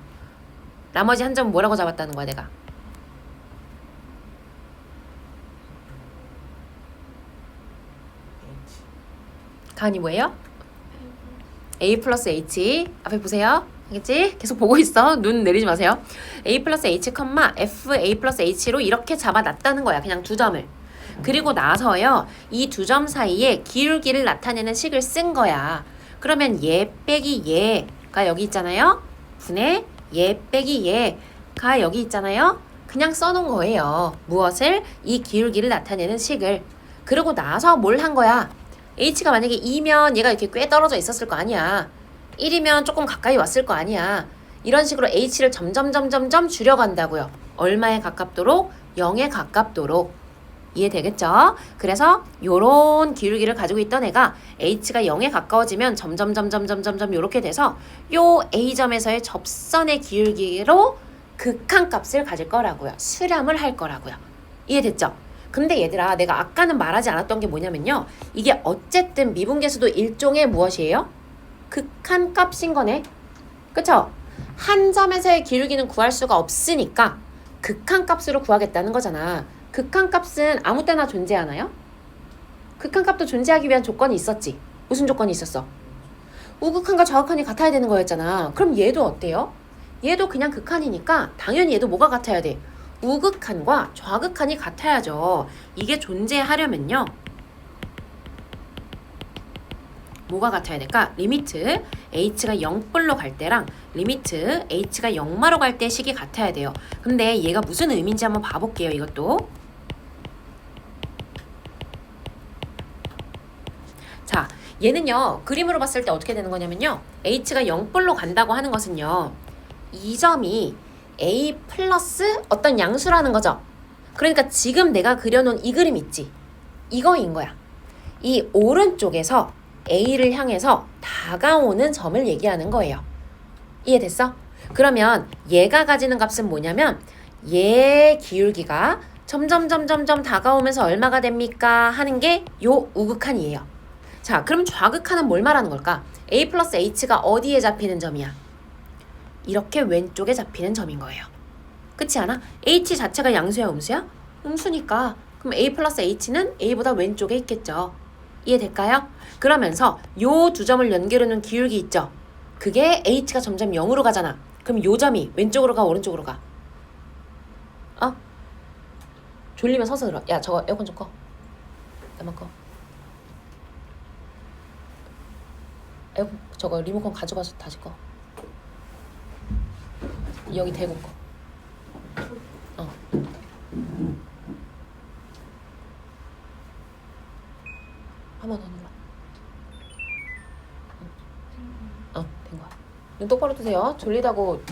나머지 한 점은 뭐라고 잡았다는 거야, 내가? 가은이 뭐예요? a 플러스 h 앞에 보세요. 알겠지? 계속 보고 있어. 눈 내리지 마세요. a 플러스 h, f a 플러스 h로 이렇게 잡아놨다는 거야. 그냥 두 점을. 그리고 나서요. 이 두 점 사이에 기울기를 나타내는 식을 쓴 거야. 그러면 얘 빼기 얘가 여기 있잖아요. 분의 얘 빼기 얘가 여기 있잖아요. 그냥 써놓은 거예요. 무엇을? 이 기울기를 나타내는 식을. 그러고 나서 뭘 한 거야? h가 만약에 2면 얘가 이렇게 꽤 떨어져 있었을 거 아니야. 1이면 조금 가까이 왔을 거 아니야. 이런 식으로 h를 점점 줄여간다고요. 얼마에 가깝도록? 0에 가깝도록. 이해되겠죠? 그래서 요런 기울기를 가지고 있던 애가 h가 0에 가까워지면 점점 요렇게 돼서 요 a점에서의 접선의 기울기로 극한값을 가질 거라고요. 수렴을 할 거라고요. 이해됐죠? 근데 얘들아, 내가 아까는 말하지 않았던 게 뭐냐면요. 이게 어쨌든 미분계수도 일종의 무엇이에요? 극한값인 거네. 그쵸? 한 점에서의 기울기는 구할 수가 없으니까 극한값으로 구하겠다는 거잖아. 극한값은 아무 때나 존재하나요? 극한값도 존재하기 위한 조건이 있었지. 무슨 조건이 있었어? 우극한과 좌극한이 같아야 되는 거였잖아. 그럼 얘도 어때요? 얘도 그냥 극한이니까 당연히 얘도 뭐가 같아야 돼? 우극한과 좌극한이 같아야죠. 이게 존재하려면요. 뭐가 같아야 될까? 리미트 h가 0불로 갈 때랑 리미트 h가 0마로 갈 때 식이 같아야 돼요. 근데 얘가 무슨 의미인지 한번 봐볼게요. 이것도. 자, 얘는요. 그림으로 봤을 때 어떻게 되는 거냐면요. h가 0불로 간다고 하는 것은요. 이 점이 a 플러스 어떤 양수라는 거죠. 그러니까 지금 내가 그려놓은 이 그림 있지? 이거인 거야. 이 오른쪽에서 a를 향해서 다가오는 점을 얘기하는 거예요. 이해됐어? 그러면 얘가 가지는 값은 뭐냐면 얘 기울기가 점점 다가오면서 얼마가 됩니까? 하는 게 요 우극한이에요. 자, 그럼 좌극한은 뭘 말하는 걸까? a 플러스 h가 어디에 잡히는 점이야? 이렇게 왼쪽에 잡히는 점인 거예요. 그렇지 않아? h 자체가 양수야, 음수야? 음수니까 그럼 a 플러스 h는 a보다 왼쪽에 있겠죠. 이해될까요? 그러면서 요 두 점을 연결해놓은 기울기 있죠? 그게 h가 점점 0으로 가잖아. 그럼 요 점이 왼쪽으로 가, 오른쪽으로 가? 졸리면 서서 들어. 야, 저거 에어컨 좀 꺼. 나만 꺼. 에어컨, 저거 리모컨 가져가서 다시 꺼. 여기 대고 꺼. 한 번 더 눌러. 된 거야. 눈 똑바로 뜨세요. 졸리다고.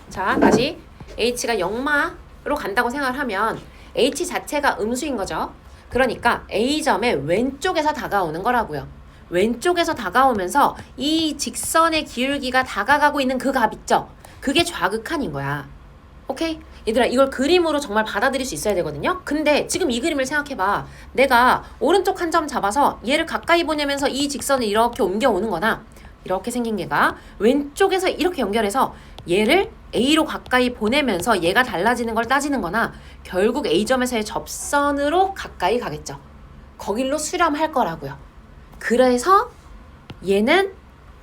자, 다시 h가 0마로 간다고 생각하면 h 자체가 음수인 거죠. 그러니까 a점의 왼쪽에서 다가오는 거라고요. 왼쪽에서 다가오면서 이 직선의 기울기가 다가가고 있는 그 값 있죠? 그게 좌극한인 거야. 오케이? 얘들아, 이걸 그림으로 정말 받아들일 수 있어야 되거든요. 근데 지금 이 그림을 생각해봐. 내가 오른쪽 한 점 잡아서 얘를 가까이 보내면서 이 직선을 이렇게 옮겨오는 거나 이렇게 생긴 얘가 왼쪽에서 이렇게 연결해서 얘를 A로 가까이 보내면서 얘가 달라지는 걸 따지는 거나 결국 A점에서의 접선으로 가까이 가겠죠. 거길로 수렴할 거라고요. 그래서 얘는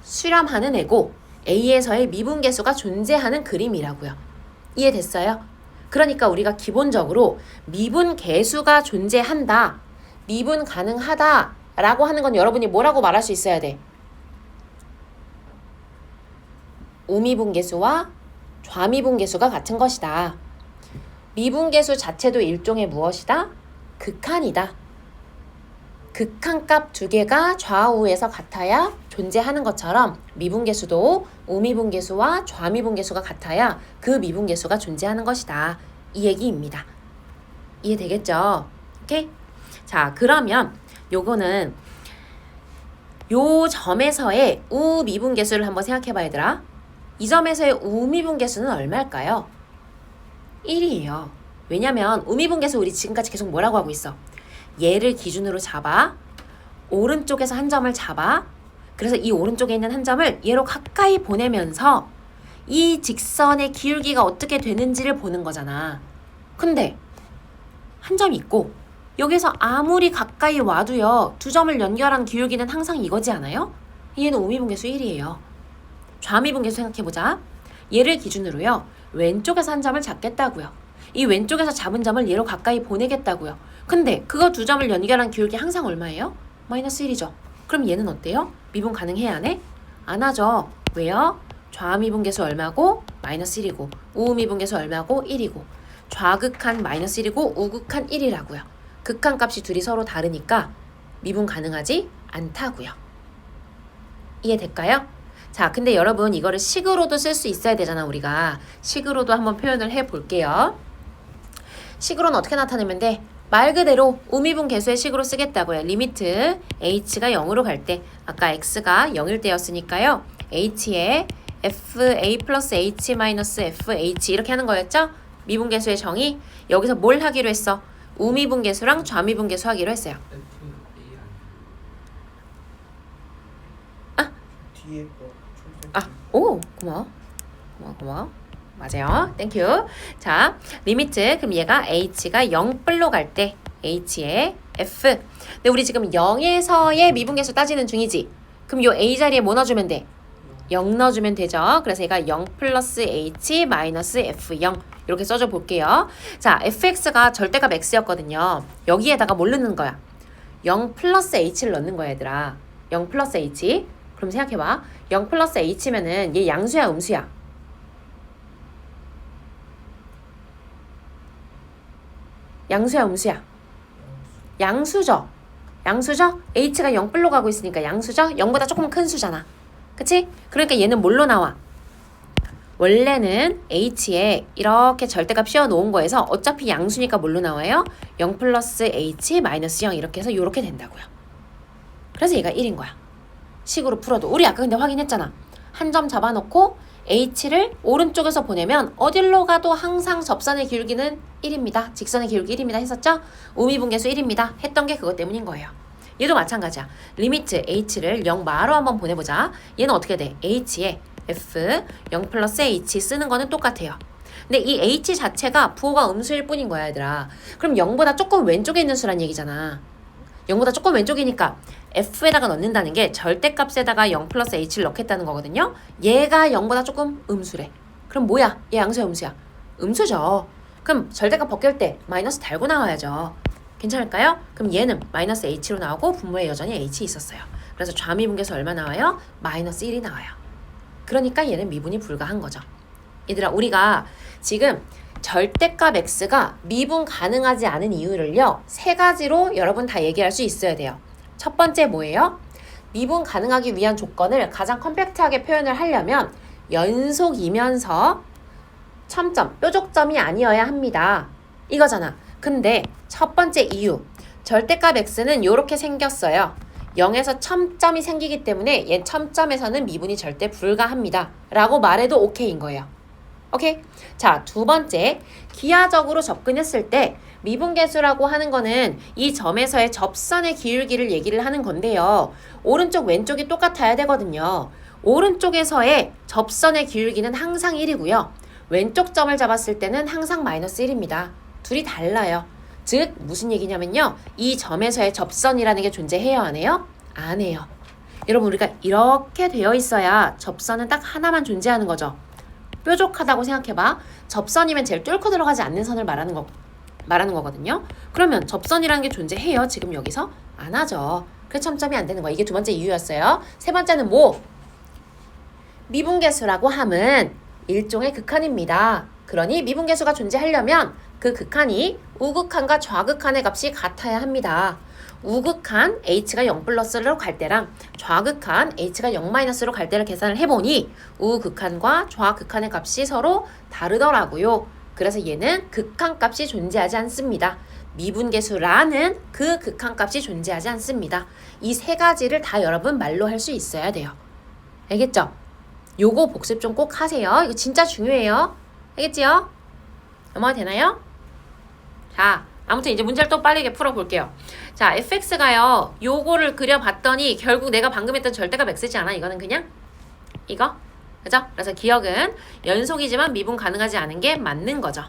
수렴하는 애고 A에서의 미분계수가 존재하는 그림이라고요. 이해됐어요? 그러니까 우리가 기본적으로 미분계수가 존재한다, 미분 가능하다 라고 하는 건 여러분이 뭐라고 말할 수 있어야 돼? 우미분계수와 좌미분계수가 같은 것이다. 미분계수 자체도 일종의 무엇이다? 극한이다. 극한값 두 개가 좌우에서 같아야 존재하는 것처럼 미분계수도 우미분계수와 좌미분계수가 같아야 그 미분계수가 존재하는 것이다. 이 얘기입니다. 이해되겠죠? 오케이? 자, 그러면 요거는 요 점에서의 우미분계수를 한번 생각해봐 얘들아. 이 점에서의 우미분계수는 얼마일까요? 1이에요. 왜냐면 우미분계수 우리 지금까지 계속 뭐라고 하고 있어? 얘를 기준으로 잡아. 오른쪽에서 한 점을 잡아. 그래서 이 오른쪽에 있는 한 점을 얘로 가까이 보내면서 이 직선의 기울기가 어떻게 되는지를 보는 거잖아. 근데 한 점이 있고 여기서 아무리 가까이 와도요. 두 점을 연결한 기울기는 항상 이거지 않아요? 얘는 우미분계수 1이에요. 좌미분계수 생각해보자. 얘를 기준으로요. 왼쪽에서 한 점을 잡겠다고요. 이 왼쪽에서 잡은 점을 얘로 가까이 보내겠다고요. 근데 그거 두 점을 연결한 기울기 항상 얼마예요? 마이너스 1이죠. 그럼 얘는 어때요? 미분 가능해야 하네? 안 하죠. 왜요? 좌미분계수 얼마고? 마이너스 1이고 우미분계수 얼마고? 1이고 좌극한 마이너스 1이고 우극한 1이라고요. 극한 값이 둘이 서로 다르니까 미분 가능하지 않다고요. 이해될까요? 자, 근데 여러분 이거를 식으로도 쓸 수 있어야 되잖아. 우리가 식으로도 한번 표현을 해볼게요. 식으로는 어떻게 나타내면 돼? 말 그대로 우미분계수의 식으로 쓰겠다고요. 리미트 h가 0으로 갈 때 아까 x가 0일 때였으니까요. h에 fa 플러스 h 마이너스 fh 이렇게 하는 거였죠? 미분계수의 정의 여기서 뭘 하기로 했어? 우미분계수랑 좌미분계수 하기로 했어요. 뒤에 거 초록색. 아, 오, 고마워. 고마워. 맞아요. 땡큐. 자, 리미트. 그럼 얘가 h가 0불로 갈 때 h의 f. 근데 우리 지금 0에서의 미분계수 따지는 중이지. 그럼 요 a 자리에 뭐 넣어주면 돼? 0 넣어주면 되죠. 그래서 얘가 0 플러스 h 마이너스 f0 이렇게 써줘 볼게요. 자, fx가 절대값 x였거든요. 여기에다가 뭘 넣는 거야? 0 플러스 h를 넣는 거야 얘들아. 0 플러스 h. 그럼 생각해봐. 0 플러스 h면은 얘 양수야 음수야? 양수야 음수야? 양수죠. 양수죠? h가 0불로 가고 있으니까 양수죠? 0보다 조금 큰 수잖아. 그치? 그러니까 얘는 뭘로 나와? 원래는 h에 이렇게 절대값 씌워놓은 거에서 어차피 양수니까 뭘로 나와요? 0 플러스 h 마이너스 0 이렇게 해서 이렇게 된다고요. 그래서 얘가 1인 거야. 식으로 풀어도. 우리 아까 근데 확인했잖아. 한 점 잡아놓고 h를 오른쪽에서 보내면 어딜로 가도 항상 접선의 기울기는 1입니다. 직선의 기울기 1입니다. 했었죠? 우미분계수 1입니다. 했던 게 그것 때문인 거예요. 얘도 마찬가지야. 리미트 h를 0마로 한번 보내보자. 얘는 어떻게 돼? h에 f 0 플러스 h 쓰는 거는 똑같아요. 근데 이 h 자체가 부호가 음수일 뿐인 거야 얘들아. 그럼 0보다 조금 왼쪽에 있는 수란 얘기잖아. 0보다 조금 왼쪽이니까 f에다가 넣는다는 게 절대값에다가 0 플러스 h를 넣겠다는 거거든요. 얘가 0보다 조금 음수래. 그럼 뭐야? 얘 양수야 음수야? 음수죠. 그럼 절대값 벗길 때 마이너스 달고 나와야죠. 괜찮을까요? 그럼 얘는 마이너스 h로 나오고 분모에 여전히 h 있었어요. 그래서 좌미분계수 얼마 나와요? 마이너스 1이 나와요. 그러니까 얘는 미분이 불가한 거죠. 얘들아 우리가 지금 절대값 x가 미분 가능하지 않은 이유를요. 세 가지로 여러분 다 얘기할 수 있어야 돼요. 첫 번째 뭐예요? 미분 가능하기 위한 조건을 가장 컴팩트하게 표현을 하려면 연속이면서 첨점, 뾰족점이 아니어야 합니다. 이거잖아. 근데 첫 번째 이유, 절대값 x는 이렇게 생겼어요. 0에서 첨점이 생기기 때문에 얘 첨점에서는 미분이 절대 불가합니다. 라고 말해도 오케이인 거예요. 오케이? 자, 두 번째, 기하적으로 접근했을 때 미분계수라고 하는 거는 이 점에서의 접선의 기울기를 얘기를 하는 건데요. 오른쪽 왼쪽이 똑같아야 되거든요. 오른쪽에서의 접선의 기울기는 항상 1이고요. 왼쪽 점을 잡았을 때는 항상 마이너스 1입니다. 둘이 달라요. 즉 무슨 얘기냐면요. 이 점에서의 접선이라는 게 존재해요 안 해요? 안 해요. 여러분 우리가 이렇게 되어 있어야 접선은 딱 하나만 존재하는 거죠. 뾰족하다고 생각해봐. 접선이면 제일 뚫고 들어가지 않는 선을 말하는 거거든요. 그러면 접선이라는 게 존재해요. 지금 여기서? 안 하죠. 그래서 첨점이 안 되는 거야. 이게 두 번째 이유였어요. 세 번째는 뭐? 미분계수라고 함은 일종의 극한입니다. 그러니 미분계수가 존재하려면 그 극한이 우극한과 좌극한의 값이 같아야 합니다. 우극한 h가 0 플러스로 갈 때랑 좌극한 h가 0 마이너스로 갈 때를 계산을 해보니 우극한과 좌극한의 값이 서로 다르더라고요. 그래서 얘는 극한 값이 존재하지 않습니다. 미분계수라는 그 극한값이 존재하지 않습니다. 이 세 가지를 다 여러분 말로 할 수 있어야 돼요. 알겠죠? 요거 복습 좀 꼭 하세요. 이거 진짜 중요해요. 알겠지요? 넘어가도 되나요? 자, 아무튼 이제 문제를 또 빠르게 풀어볼게요. 자, fx가요. 요거를 그려봤더니 결국 내가 방금 했던 절대값 x지 않아? 이거는 그냥 이거? 그죠? 그래서 기억은 연속이지만 미분 가능하지 않은 게 맞는 거죠.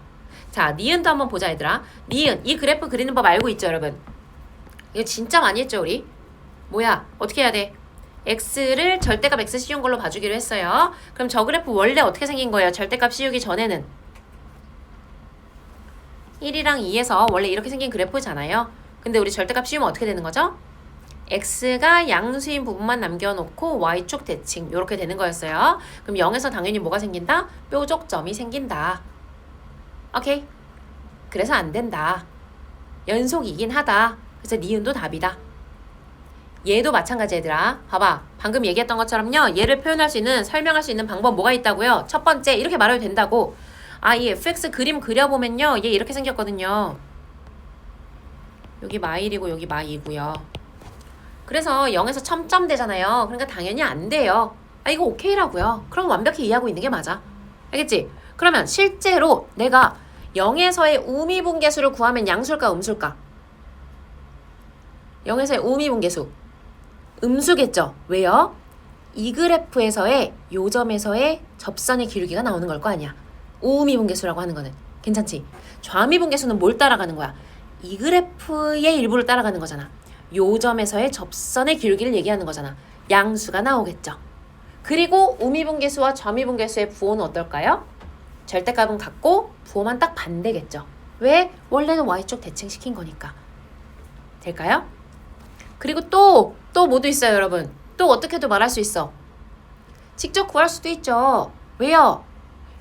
자, 니은도 한번 보자 얘들아. 니은, 이 그래프 그리는 법 알고 있죠 여러분? 이거 진짜 많이 했죠 우리? 뭐야? 어떻게 해야 돼? x를 절대값 x 씌운 걸로 봐주기로 했어요. 그럼 저 그래프 원래 어떻게 생긴 거예요? 절대값 씌우기 전에는 1이랑 2에서 원래 이렇게 생긴 그래프잖아요. 근데 우리 절대값 씌우면 어떻게 되는 거죠? x가 양수인 부분만 남겨놓고 y축 대칭 이렇게 되는 거였어요. 그럼 0에서 당연히 뭐가 생긴다? 뾰족점이 생긴다. 오케이? 그래서 안 된다. 연속이긴 하다. 그래서 니은도 답이다. 얘도 마찬가지 얘들아. 봐봐. 방금 얘기했던 것처럼요. 얘를 표현할 수 있는 설명할 수 있는 방법 뭐가 있다고요? 첫 번째 이렇게 말해도 된다고. 아, 이 fx 그림 그려보면요. 얘 이렇게 생겼거든요. 여기 마1이고 여기 마2고요. 그래서 0에서 1000점 되잖아요. 그러니까 당연히 안 돼요. 아, 이거 오케이라고요. 그럼 완벽히 이해하고 있는 게 맞아. 알겠지? 그러면 실제로 내가 0에서의 우미분계수를 구하면 양수일까 음수일까? 0에서의 우미분계수 음수겠죠? 왜요? 이 그래프에서의 요점에서의 접선의 기울기가 나오는 걸 거 아니야. 우미분계수라고 하는 거는. 괜찮지? 좌미분계수는 뭘 따라가는 거야? 이 그래프의 일부를 따라가는 거잖아. 요점에서의 접선의 기울기를 얘기하는 거잖아. 양수가 나오겠죠. 그리고 우미분계수와 좌미분계수의 부호는 어떨까요? 절대값은 같고 부호만 딱 반대겠죠. 왜? 원래는 y축 대칭시킨 거니까. 될까요? 그리고 또 뭐도 있어요 여러분. 또 어떻게도 말할 수 있어. 직접 구할 수도 있죠. 왜요?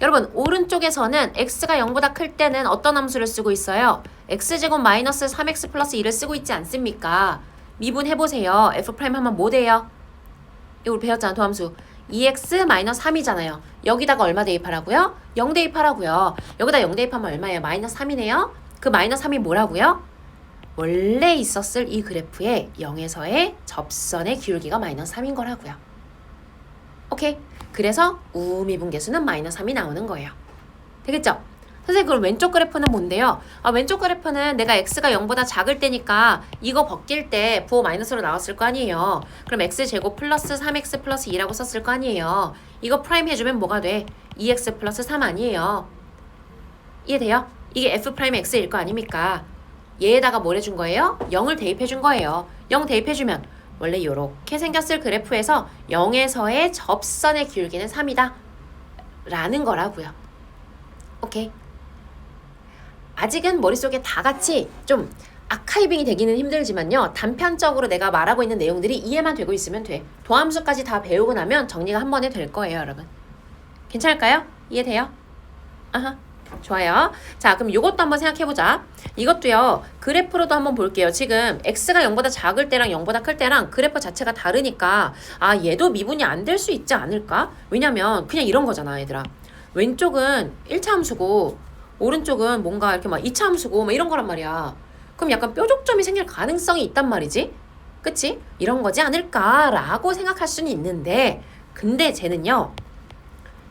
여러분 오른쪽에서는 x가 0보다 클 때는 어떤 함수를 쓰고 있어요? x제곱 마이너스 3x 플러스 2를 쓰고 있지 않습니까? 미분해보세요. f' 하면 뭐 돼요? 이거 배웠잖아 도함수. 2x 마이너스 3이잖아요. 여기다가 얼마 대입하라고요? 0 대입하라고요. 여기다 0 대입하면 얼마예요? 마이너스 3이네요. 그 마이너스 3이 뭐라고요? 원래 있었을 이 그래프의 0에서의 접선의 기울기가 마이너스 3인 거라고요. 오케이? 그래서 우미분계수는 마이너스 3이 나오는 거예요. 되겠죠? 선생님 그럼 왼쪽 그래프는 뭔데요? 아, 왼쪽 그래프는 내가 x가 0보다 작을 때니까 이거 벗길 때 부호 마이너스로 나왔을 거 아니에요. 그럼 x제곱 플러스 3x 플러스 2라고 썼을 거 아니에요. 이거 프라임 해주면 뭐가 돼? 2x 플러스 3 아니에요. 이해돼요? 이게 f'x일 거 아닙니까? 얘에다가 뭘 해준 거예요? 0을 대입해준 거예요. 0 대입해주면 원래 이렇게 생겼을 그래프에서 0에서의 접선의 기울기는 3이다 라는 거라고요. 오케이? 아직은 머릿속에 다 같이 좀 아카이빙이 되기는 힘들지만요. 단편적으로 내가 말하고 있는 내용들이 이해만 되고 있으면 돼. 도함수까지 다 배우고 나면 정리가 한 번에 될 거예요, 여러분. 괜찮을까요? 이해돼요? 아하. 좋아요. 자, 그럼 이것도 한번 생각해보자. 이것도요. 그래프로도 한번 볼게요. 지금 x가 0보다 작을 때랑 0보다 클 때랑 그래프 자체가 다르니까 아, 얘도 미분이 안 될 수 있지 않을까? 왜냐면 그냥 이런 거잖아, 얘들아. 왼쪽은 1차 함수고 오른쪽은 뭔가 이렇게 막 2차 함수고 막 이런 거란 말이야. 그럼 약간 뾰족점이 생길 가능성이 있단 말이지? 그치? 이런 거지 않을까라고 생각할 수는 있는데 근데 쟤는요.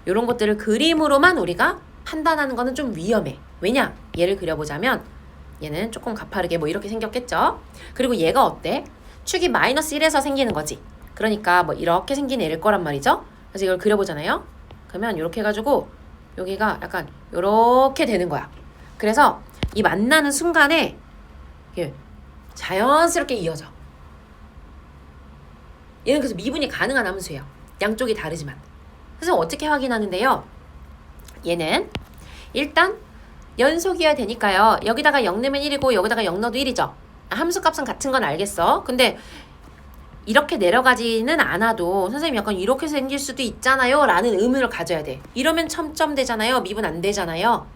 이런 것들을 그림으로만 우리가 판단하는 거는 좀 위험해. 왜냐? 얘를 그려보자면 얘는 조금 가파르게 뭐 이렇게 생겼겠죠? 그리고 얘가 어때? 축이 마이너스 1에서 생기는 거지. 그러니까 뭐 이렇게 생긴 애일 거란 말이죠? 그래서 이걸 그려보잖아요? 그러면 이렇게 해가지고 여기가 약간 이렇게 되는 거야. 그래서 이 만나는 순간에 자연스럽게 이어져. 얘는 그래서 미분이 가능한 함수예요. 양쪽이 다르지만. 그래서 어떻게 확인하는데요? 얘는 일단 연속이어야 되니까요. 여기다가 0 넣으면 1이고 여기다가 0 넣어도 1이죠. 함수 값은 같은 건 알겠어. 근데 이렇게 내려가지는 않아도 선생님 약간 이렇게 생길 수도 있잖아요 라는 의문을 가져야 돼. 이러면 1000점 되잖아요. 미분 안 되잖아요.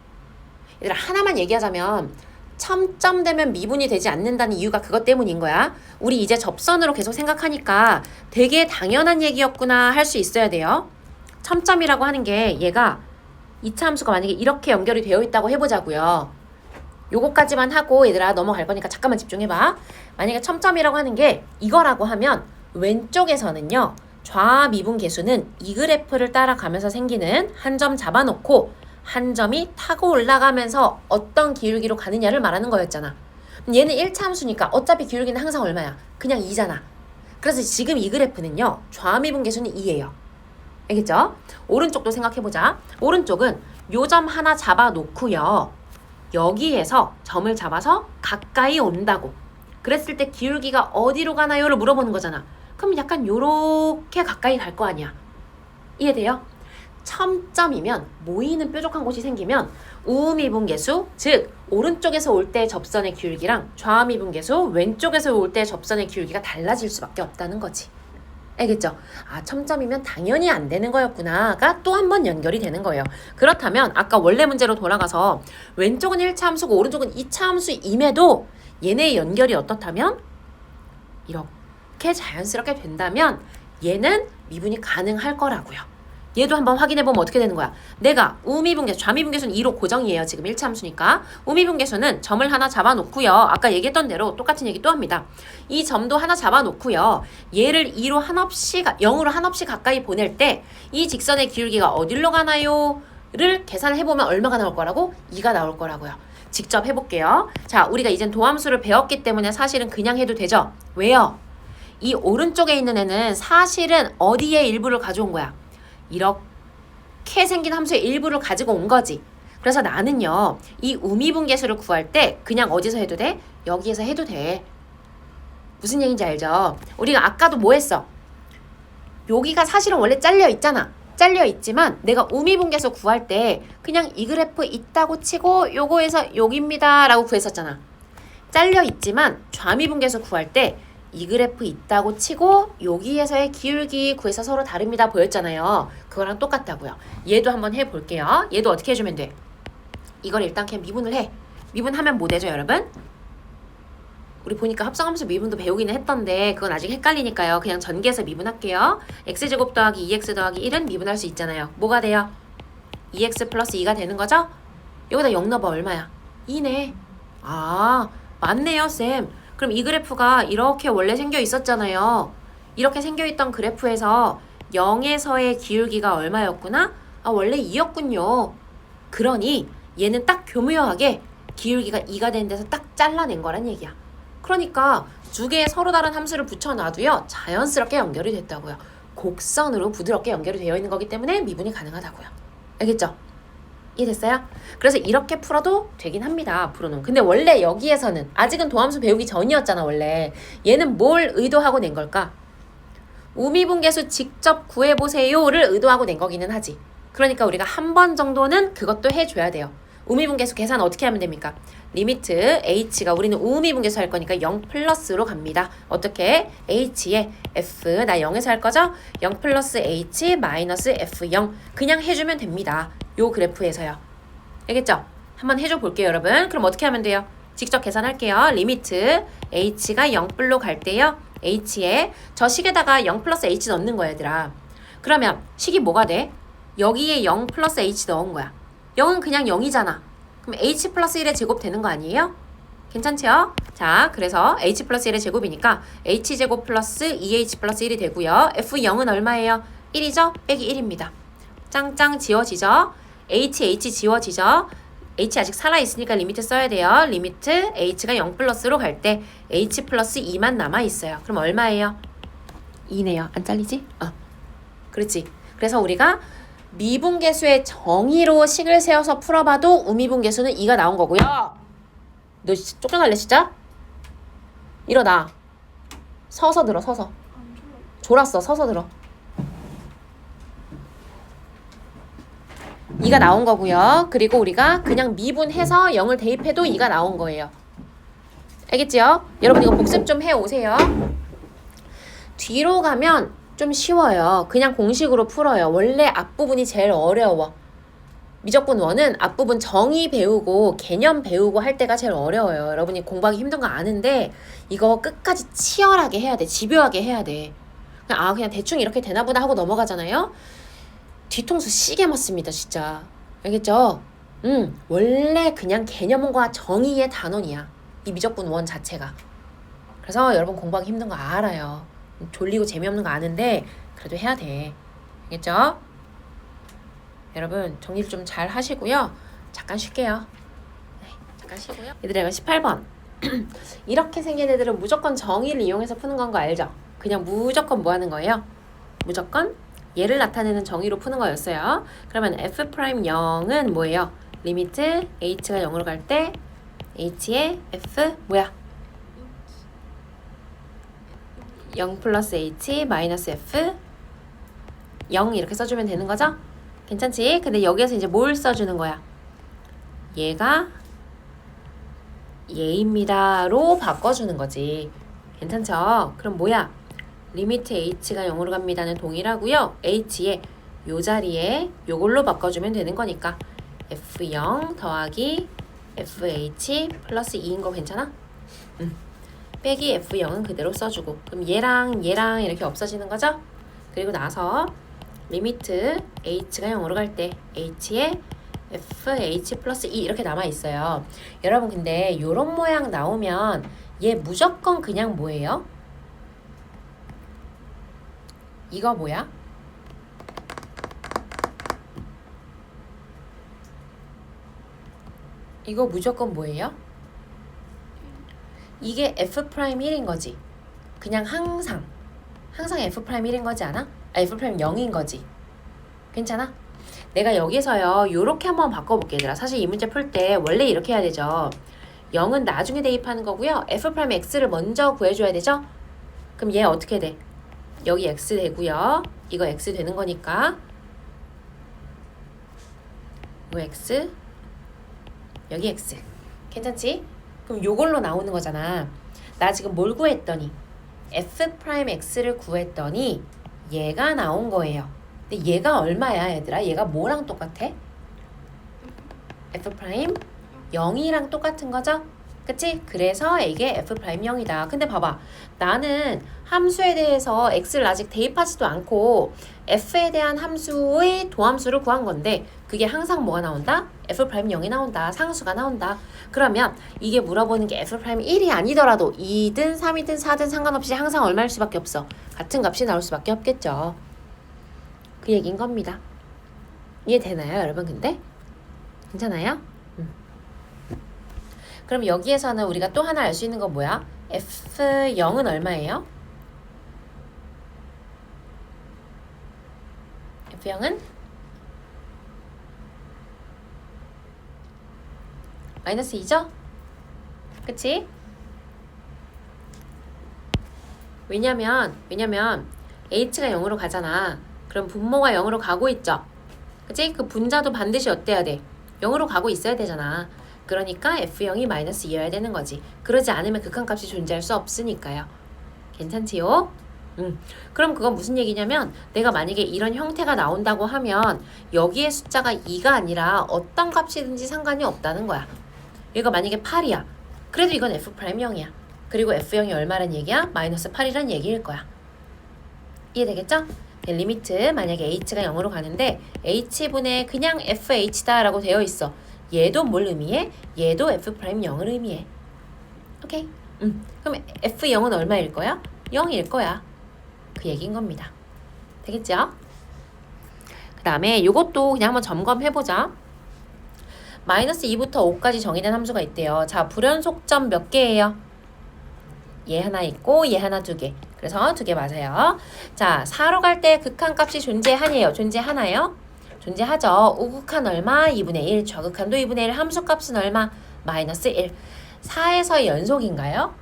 얘들아 하나만 얘기하자면 1000점 되면 미분이 되지 않는다는 이유가 그것 때문인 거야. 우리 이제 접선으로 계속 생각하니까 되게 당연한 얘기였구나 할 수 있어야 돼요. 1000점이라고 하는 게 얘가 2차 함수가 만약에 이렇게 연결이 되어 있다고 해보자고요. 요거까지만 하고 얘들아 넘어갈 거니까 잠깐만 집중해봐. 만약에 첨점이라고 하는 게 이거라고 하면 왼쪽에서는요. 좌미분 계수는 이 그래프를 따라가면서 생기는 한 점 잡아놓고 한 점이 타고 올라가면서 어떤 기울기로 가느냐를 말하는 거였잖아. 얘는 1차 함수니까 어차피 기울기는 항상 얼마야? 그냥 2잖아. 그래서 지금 이 그래프는요. 좌미분 계수는 2예요. 알겠죠? 오른쪽도 생각해보자. 오른쪽은 요 점 하나 잡아놓고요. 여기에서 점을 잡아서 가까이 온다고. 그랬을 때 기울기가 어디로 가나요를 물어보는 거잖아. 그럼 약간 요렇게 가까이 갈 거 아니야. 이해돼요? 첨점이면 모이는 뾰족한 곳이 생기면 우미분계수, 즉 오른쪽에서 올 때 접선의 기울기랑 좌미분계수, 왼쪽에서 올 때 접선의 기울기가 달라질 수밖에 없다는 거지. 알겠죠? 아, 첨점이면 당연히 안 되는 거였구나가 또 한 번 연결이 되는 거예요. 그렇다면 아까 원래 문제로 돌아가서 왼쪽은 1차 함수고 오른쪽은 2차 함수임에도 얘네의 연결이 어떻다면 이렇게 자연스럽게 된다면 얘는 미분이 가능할 거라고요. 얘도 한번 확인해보면 어떻게 되는 거야? 내가 우미분계수, 좌미분계수는 2로 고정이에요. 지금 1차 함수니까. 우미분계수는 점을 하나 잡아놓고요. 아까 얘기했던 대로 똑같은 얘기 또 합니다. 이 점도 하나 잡아놓고요. 얘를 2로 한없이, 0으로 한없이 가까이 보낼 때 이 직선의 기울기가 어디로 가나요? 를 계산을 해보면 얼마가 나올 거라고? 2가 나올 거라고요. 직접 해볼게요. 자, 우리가 이젠 도함수를 배웠기 때문에 사실은 그냥 해도 되죠? 왜요? 이 오른쪽에 있는 애는 사실은 어디에 일부를 가져온 거야? 이렇게 생긴 함수의 일부를 가지고 온 거지. 그래서 나는요. 이 우미분계수를 구할 때 그냥 어디서 해도 돼? 여기에서 해도 돼. 무슨 얘기인지 알죠? 우리가 아까도 뭐 했어? 여기가 사실은 원래 잘려 있잖아. 잘려 있지만 내가 우미분계수 구할 때 그냥 이 그래프 있다고 치고 요거에서 여기입니다 라고 구했었잖아. 잘려 있지만 좌미분계수 구할 때 이 그래프 있다고 치고 여기에서의 기울기 구해서 서로 다릅니다 보였잖아요. 그거랑 똑같다고요. 얘도 한번 해볼게요. 얘도 어떻게 해주면 돼? 이걸 일단 그냥 미분을 해. 미분하면 뭐 되죠 여러분? 우리 보니까 합성함수 미분도 배우기는 했던데 그건 아직 헷갈리니까요. 그냥 전개해서 미분할게요. x제곱 더하기 2x 더하기 1은 미분할 수 있잖아요. 뭐가 돼요? 2x 플러스 2가 되는 거죠? 여기다 0 넣어봐. 얼마야? 2네. 아, 맞네요 쌤. 그럼 이 그래프가 이렇게 원래 생겨 있었잖아요. 이렇게 생겨있던 그래프에서 0에서의 기울기가 얼마였구나? 아, 원래 2였군요. 그러니 얘는 딱 교묘하게 기울기가 2가 된 데서 딱 잘라낸 거란 얘기야. 그러니까 두 개의 서로 다른 함수를 붙여놔도요. 자연스럽게 연결이 됐다고요. 곡선으로 부드럽게 연결이 되어 있는 거기 때문에 미분이 가능하다고요. 알겠죠? 이해됐어요? 그래서 이렇게 풀어도 되긴 합니다. 앞으로는. 근데 원래 여기에서는 아직은 도함수 배우기 전이었잖아 원래. 얘는 뭘 의도하고 낸 걸까? 우미분계수 직접 구해보세요를 의도하고 낸 거기는 하지. 그러니까 우리가 한 번 정도는 그것도 해줘야 돼요. 우미분계수 계산 어떻게 하면 됩니까? 리미트 h가 우리는 우미분계수 할 거니까 0 플러스로 갑니다. 어떻게? h에 f 나 0에서 할 거죠? 0 플러스 h 마이너스 f0 그냥 해주면 됩니다. 요 그래프에서요. 알겠죠? 한번 해줘 볼게요 여러분. 그럼 어떻게 하면 돼요? 직접 계산할게요. 리미트 h가 0불로 갈 때요. h에 저 식에다가 0 플러스 h 넣는 거야 얘들아. 그러면 식이 뭐가 돼? 여기에 0 플러스 h 넣은 거야. 0은 그냥 0이잖아. 그럼 h 플러스 1의 제곱 되는 거 아니에요? 괜찮죠? 자, 그래서 h 플러스 1의 제곱이니까 h제곱 플러스 2h 플러스 1이 되고요. f0은 얼마예요? 1이죠? 빼기 1입니다. 짱짱 지워지죠? h 지워지죠? h 아직 살아있으니까 리미트 써야 돼요. 리미트 h가 0 플러스로 갈 때 h 플러스 2만 남아있어요. 그럼 얼마예요? 2네요. 안 잘리지? 그렇지. 그래서 우리가 미분계수의 정의로 식을 세워서 풀어봐도 우미분계수는 2가 나온 거고요. 너 쫓겨날래 진짜? 일어나. 서서 들어 서서. 졸았어. 서서 들어. 2가 나온 거고요. 그리고 우리가 그냥 미분해서 0을 대입해도 2가 나온 거예요. 알겠지요? 여러분 이거 복습 좀 해오세요. 뒤로 가면 좀 쉬워요. 그냥 공식으로 풀어요. 원래 앞부분이 제일 어려워. 미적분 1은 앞부분 정의 배우고 개념 배우고 할 때가 제일 어려워요. 여러분이 공부하기 힘든 거 아는데 이거 끝까지 치열하게 해야 돼. 집요하게 해야 돼. 그냥 대충 이렇게 되나 보다 하고 넘어가잖아요. 뒤통수 시게 맞습니다 진짜. 알겠죠? 원래 그냥 개념과 정의의 단원이야. 이 미적분 원 자체가. 그래서 여러분 공부하기 힘든 거 알아요. 졸리고 재미없는 거 아는데 그래도 해야 돼. 알겠죠? 여러분 정리를 좀 잘 하시고요. 잠깐 쉴게요. 네, 잠깐 쉬고요. 얘들아 이거 18번. 이렇게 생긴 애들은 무조건 정의를 이용해서 푸는 건 거 알죠? 그냥 무조건 뭐 하는 거예요? 무조건 얘를 나타내는 정의로 푸는 거였어요. 그러면 f'0은 뭐예요? 리미트 h가 0으로 갈 때 h의 f 뭐야? 0 플러스 h 마이너스 f 0 이렇게 써주면 되는 거죠? 괜찮지? 근데 여기에서 이제 뭘 써주는 거야? 얘가 얘입니다로 바꿔주는 거지. 괜찮죠? 그럼 뭐야? 리미트 h가 0으로 갑니다는 동일하고요. h에 요 자리에 요걸로 바꿔주면 되는 거니까 f0 더하기 fh 플러스 2인 거 괜찮아? 빼기 f0은 그대로 써주고 그럼 얘랑 얘랑 이렇게 없어지는 거죠? 그리고 나서 리미트 h가 0으로 갈 때 h에 fh 플러스 2 이렇게 남아있어요. 여러분 근데 요런 모양 나오면 얘 무조건 그냥 뭐예요? 이거 뭐야? 이거 무조건 뭐예요? 이게 f'1인 거지. 그냥 항상 f'1인 거지 않아? f'0인 거지. 괜찮아? 내가 여기서요 요렇게 한번 바꿔볼게 얘들아. 사실 이 문제 풀 때 원래 이렇게 해야 되죠. 0은 나중에 대입하는 거고요. f'x를 먼저 구해줘야 되죠. 그럼 얘 어떻게 돼? 여기 x 되고요. 이거 x 되는 거니까 이거 x 여기 x 괜찮지? 그럼 요걸로 나오는 거잖아. 나 지금 뭘 구했더니 f'x를 구했더니 얘가 나온 거예요. 근데 얘가 얼마야 얘들아? 얘가 뭐랑 똑같아? f'0이랑 똑같은 거죠? 그치? 그래서 이게 f'0이다. 근데 봐봐. 나는 함수에 대해서 x를 아직 대입하지도 않고 f에 대한 함수의 도함수를 구한 건데 그게 항상 뭐가 나온다? f'0이 나온다. 상수가 나온다. 그러면 이게 물어보는 게 f'1이 아니더라도 2든 3이든 4든 상관없이 항상 얼마일 수밖에 없어. 같은 값이 나올 수밖에 없겠죠. 그 얘기인 겁니다. 이해되나요 여러분 근데? 괜찮아요? 그럼 여기에서는 우리가 또 하나 알 수 있는 건 뭐야? f0은 얼마예요? f0은 마이너스 2죠? 그치? 왜냐면 h가 0으로 가잖아. 그럼 분모가 0으로 가고 있죠? 그치? 그 분자도 반드시 어때야 돼? 0으로 가고 있어야 되잖아. 그러니까 f0이 마이너스 2여야 되는 거지. 그러지 않으면 극한값이 존재할 수 없으니까요. 괜찮지요? 그럼 그건 무슨 얘기냐면 내가 만약에 이런 형태가 나온다고 하면 여기에 숫자가 2가 아니라 어떤 값이든지 상관이 없다는 거야. 얘가 만약에 8이야. 그래도 이건 f'0이야. 그리고 f0이 얼마란 얘기야? 마이너스 8이란 얘기일 거야. 이해되겠죠? 리미트 만약에 h가 0으로 가는데 h분의 그냥 fh다 라고 되어 있어. 얘도 뭘 의미해? 얘도 f'0을 의미해. 오케이? 그럼 f0은 얼마일 거야? 0일 거야. 그 얘기인 겁니다. 되겠죠? 그 다음에 요것도 그냥 한번 점검해보자. 마이너스 2부터 5까지 정의된 함수가 있대요. 자, 불연속점 몇 개예요? 얘 하나 있고 얘 하나 두 개. 그래서 두 개 맞아요. 자, 4로 갈 때 극한값이 존재하니에요? 존재하나요? 존재하죠. 우극한 얼마? 2분의 1. 좌극한도 2분의 1. 함수값은 얼마? 마이너스 1. 4에서의 연속인가요?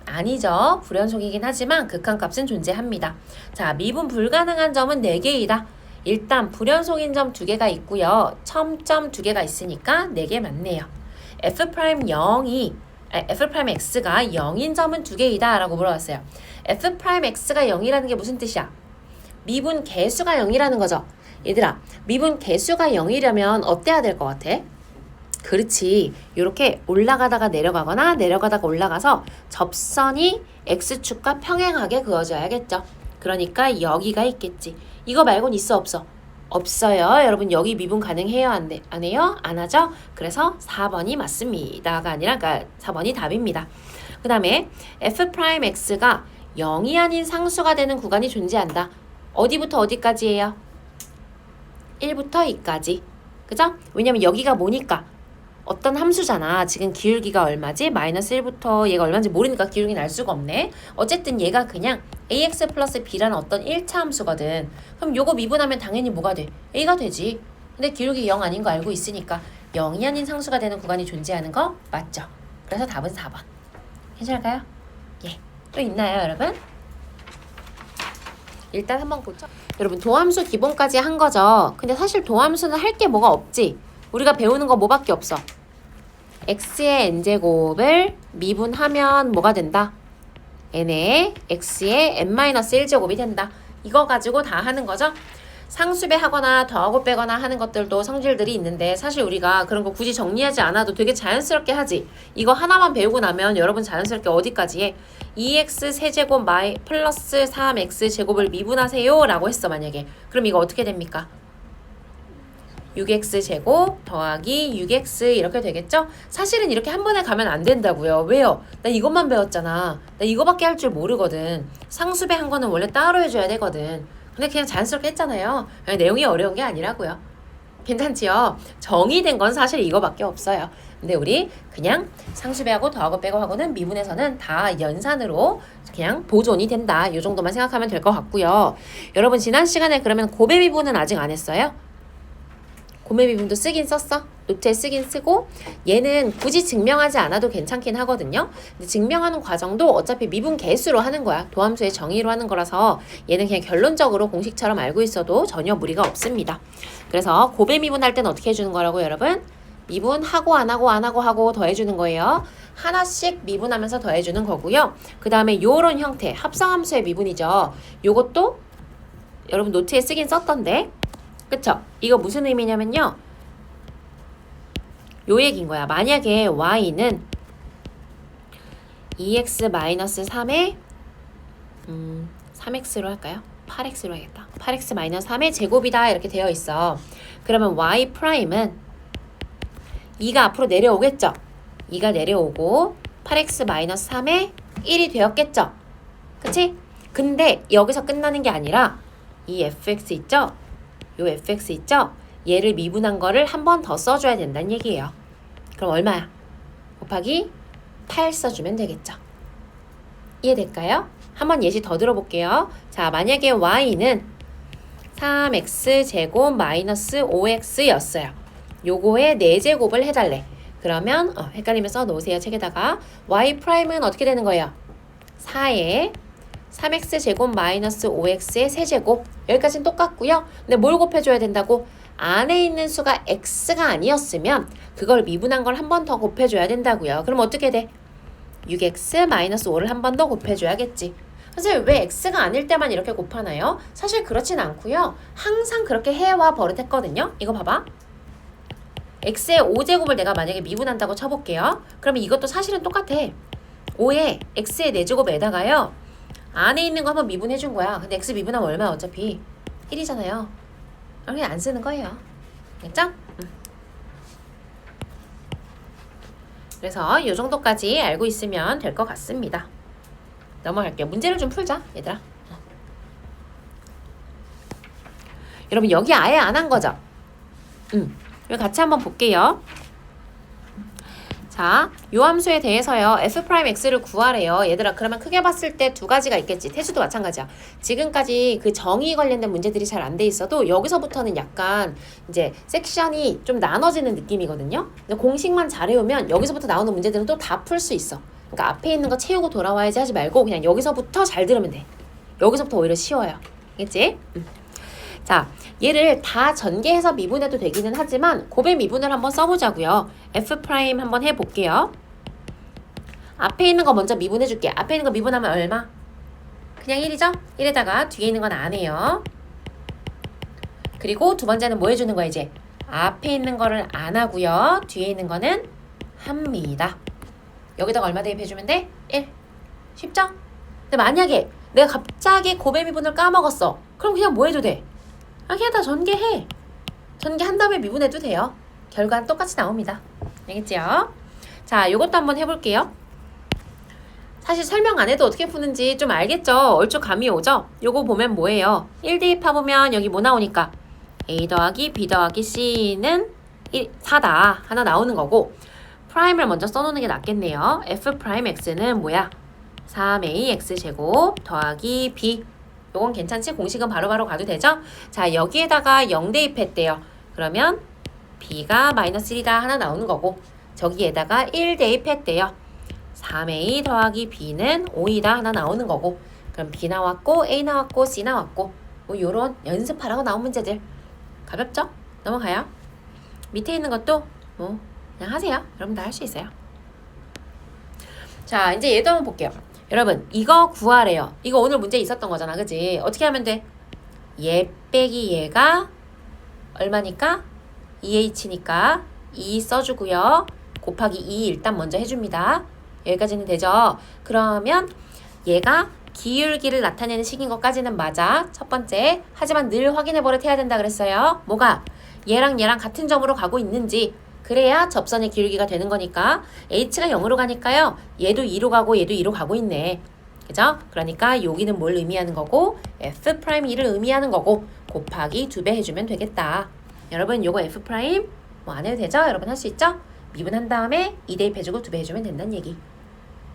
아니죠. 불연속이긴 하지만 극한값은 존재합니다. 자, 미분 불가능한 점은 4개이다. 일단 불연속인 점 2개가 있고요. 첨점 2개가 있으니까 4개 맞네요. f'x가 0인 점은 2개이다 라고 물어봤어요. f'x가 0이라는 게 무슨 뜻이야? 미분 개수가 0이라는 거죠. 얘들아, 미분 개수가 0이려면 어때야 될 것 같아? 그렇지. 이렇게 올라가다가 내려가거나 내려가다가 올라가서 접선이 x축과 평행하게 그어져야겠죠. 그러니까 여기가 있겠지. 이거 말고는 있어 없어? 없어요. 여러분 여기 미분 가능해요? 안 해요? 안 하죠? 그래서 4번이 맞습니다가 아니라 그러니까 4번이 답입니다. 그 다음에 f'x가 0이 아닌 상수가 되는 구간이 존재한다. 어디부터 어디까지예요? 1부터 2까지. 그죠? 왜냐면 여기가 뭐니까? 어떤 함수잖아. 지금 기울기가 얼마지? 마이너스 1부터 얘가 얼마인지 모르니까 기울기는 알 수가 없네. 어쨌든 얘가 그냥 ax 플러스 b라는 어떤 1차 함수거든. 그럼 요거 미분하면 당연히 뭐가 돼? a가 되지. 근데 기울기 0 아닌 거 알고 있으니까 0이 아닌 상수가 되는 구간이 존재하는 거 맞죠? 그래서 답은 4번. 괜찮을까요? 예. 또 있나요, 여러분? 일단 한번 보죠. 여러분 도함수 기본까지 한 거죠. 근데 사실 도함수는 할 게 뭐가 없지. 우리가 배우는 거 뭐밖에 없어. x의 n제곱을 미분하면 뭐가 된다? n의 x의 n-1제곱이 된다. 이거 가지고 다 하는 거죠. 상수배 하거나 더하고 빼거나 하는 것들도 성질들이 있는데 사실 우리가 그런 거 굳이 정리하지 않아도 되게 자연스럽게 하지. 이거 하나만 배우고 나면 여러분 자연스럽게 어디까지 해? 2x 세제곱 플러스 3x 제곱을 미분하세요 라고 했어 만약에. 그럼 이거 어떻게 됩니까? 6x 제곱 더하기 6x 이렇게 되겠죠? 사실은 이렇게 한 번에 가면 안 된다고요. 왜요? 나 이것만 배웠잖아. 나 이거밖에 할 줄 모르거든. 상수배 한 거는 원래 따로 해줘야 되거든. 근데 그냥 자연스럽게 했잖아요. 내용이 어려운 게 아니라고요. 괜찮지요? 정의된 건 사실 이거밖에 없어요. 근데 우리 그냥 상수배하고 더하고 빼고 하고는 미분에서는 다 연산으로 그냥 보존이 된다. 이 정도만 생각하면 될 것 같고요. 여러분 지난 시간에 그러면 고배 미분은 아직 안 했어요? 고매 미분도 쓰긴 썼어. 노트에 쓰긴 쓰고 얘는 굳이 증명하지 않아도 괜찮긴 하거든요. 근데 증명하는 과정도 어차피 미분 개수로 하는 거야. 도함수의 정의로 하는 거라서 얘는 그냥 결론적으로 공식처럼 알고 있어도 전혀 무리가 없습니다. 그래서 고배 미분할 때는 어떻게 해주는 거라고 여러분? 미분하고 안 하고 안 하고 하고 더해주는 거예요. 하나씩 미분하면서 더해주는 거고요. 그 다음에 요런 형태 합성함수의 미분이죠. 요것도 여러분 노트에 쓰긴 썼던데 그쵸? 이거 무슨 의미냐면요. 요 얘기인 거야. 만약에 y는 2x-3의 3x로 할까요? 8x로 하겠다. 8x-3의 제곱이다 이렇게 되어 있어. 그러면 y 프라임은 2가 앞으로 내려오겠죠? 2가 내려오고 8x-3의 1이 되었겠죠? 그치? 근데 여기서 끝나는 게 아니라 이 fx 있죠? 요 fx 있죠? 얘를 미분한 거를 한 번 더 써줘야 된다는 얘기예요. 그럼 얼마야? 곱하기 8 써주면 되겠죠. 이해될까요? 한번 예시 더 들어볼게요. 자, 만약에 y는 3x 제곱 마이너스 5x 였어요. 요거에 4제곱을 해달래. 그러면 헷갈리면 써놓으세요. 책에다가 y 프라임은 어떻게 되는 거예요? 4에 3x 제곱 마이너스 5x의 세제곱. 여기까지는 똑같고요. 근데 뭘 곱해줘야 된다고? 안에 있는 수가 x가 아니었으면 그걸 미분한 걸 한 번 더 곱해줘야 된다고요. 그럼 어떻게 돼? 6x 마이너스 5를 한 번 더 곱해줘야겠지. 사실 왜 x가 아닐 때만 이렇게 곱하나요? 사실 그렇진 않고요. 항상 그렇게 해와 버릇했거든요. 이거 봐봐. x의 5제곱을 내가 만약에 미분한다고 쳐볼게요. 그러면 이것도 사실은 똑같아. 5에 x의 4제곱에다가요. 안에 있는 거 한번 미분해 준 거야. 근데 x 미분하면 얼마야 어차피? 1이잖아요. 그냥 안 쓰는 거예요. 됐죠? 그래서 이 정도까지 알고 있으면 될 것 같습니다. 넘어갈게요. 문제를 좀 풀자, 얘들아. 여러분 여기 아예 안 한 거죠? 이거 같이 한번 볼게요. 자, 요 함수에 대해서요. f'x를 구하래요. 얘들아 그러면 크게 봤을 때 두 가지가 있겠지. 태수도 마찬가지야. 지금까지 그 정의 관련된 문제들이 잘 안 돼 있어도 여기서부터는 약간 이제 섹션이 좀 나눠지는 느낌이거든요. 공식만 잘 외우면 여기서부터 나오는 문제들은 또 다 풀 수 있어. 그러니까 앞에 있는 거 채우고 돌아와야지 하지 말고 그냥 여기서부터 잘 들으면 돼. 여기서부터 오히려 쉬워요. 알겠지? 자, 얘를 다 전개해서 미분해도 되기는 하지만 곱의 미분을 한번 써보자고요. f' 한번 해볼게요. 앞에 있는 거 먼저 미분해줄게. 앞에 있는 거 미분하면 얼마? 그냥 1이죠? 1에다가 뒤에 있는 건 안 해요. 그리고 두 번째는 뭐 해주는 거야 이제? 앞에 있는 거를 안 하고요. 뒤에 있는 거는 합니다. 여기다가 얼마 대입해주면 돼? 1. 쉽죠? 근데 만약에 내가 갑자기 곱의 미분을 까먹었어. 그럼 그냥 뭐 해도 돼? 그냥 다 전개해. 전개한 다음에 미분해도 돼요. 결과는 똑같이 나옵니다. 알겠지요? 자, 요것도 한번 해볼게요. 사실 설명 안 해도 어떻게 푸는지 좀 알겠죠? 얼추 감이 오죠? 요거 보면 뭐예요? 1 대입해보면 여기 뭐 나오니까 A 더하기 B 더하기 C는 4다. 하나 나오는 거고 프라임을 먼저 써놓는 게 낫겠네요. F 프라임 X는 뭐야? 3AX제곱 더하기 B. 요건 괜찮지? 공식은 바로바로 가도 되죠? 자, 여기에다가 0 대입했대요. 그러면 B가 마이너스 1이다 하나 나오는 거고 저기에다가 1 대입했대요. 3A 더하기 B는 5이다 하나 나오는 거고 그럼 B 나왔고 A 나왔고 C 나왔고 뭐 요런 연습하라고 나온 문제들 가볍죠? 넘어가요. 밑에 있는 것도 뭐 그냥 하세요. 여러분 다 할 수 있어요. 자, 이제 얘도 한번 볼게요. 여러분 이거 구하래요. 이거 오늘 문제 있었던 거잖아. 그지? 어떻게 하면 돼? 얘 빼기 얘가 얼마니까? 2h니까 2 써주고요. 곱하기 2 일단 먼저 해줍니다. 여기까지는 되죠? 그러면 얘가 기울기를 나타내는 식인 것까지는 맞아. 첫 번째. 하지만 늘 확인해 버릇해야 된다 그랬어요. 뭐가? 얘랑 같은 점으로 가고 있는지. 그래야 접선의 기울기가 되는 거니까 h가 0으로 가니까요. 얘도 2로 가고 얘도 2로 가고 있네. 그죠? 그러니까 여기는 뭘 의미하는 거고 f'2를 의미하는 거고 곱하기 2배 해주면 되겠다. 여러분 요거 f' 뭐 안 해도 되죠? 여러분 할 수 있죠? 미분한 다음에 2 대입해주고 2배 해주면 된다는 얘기.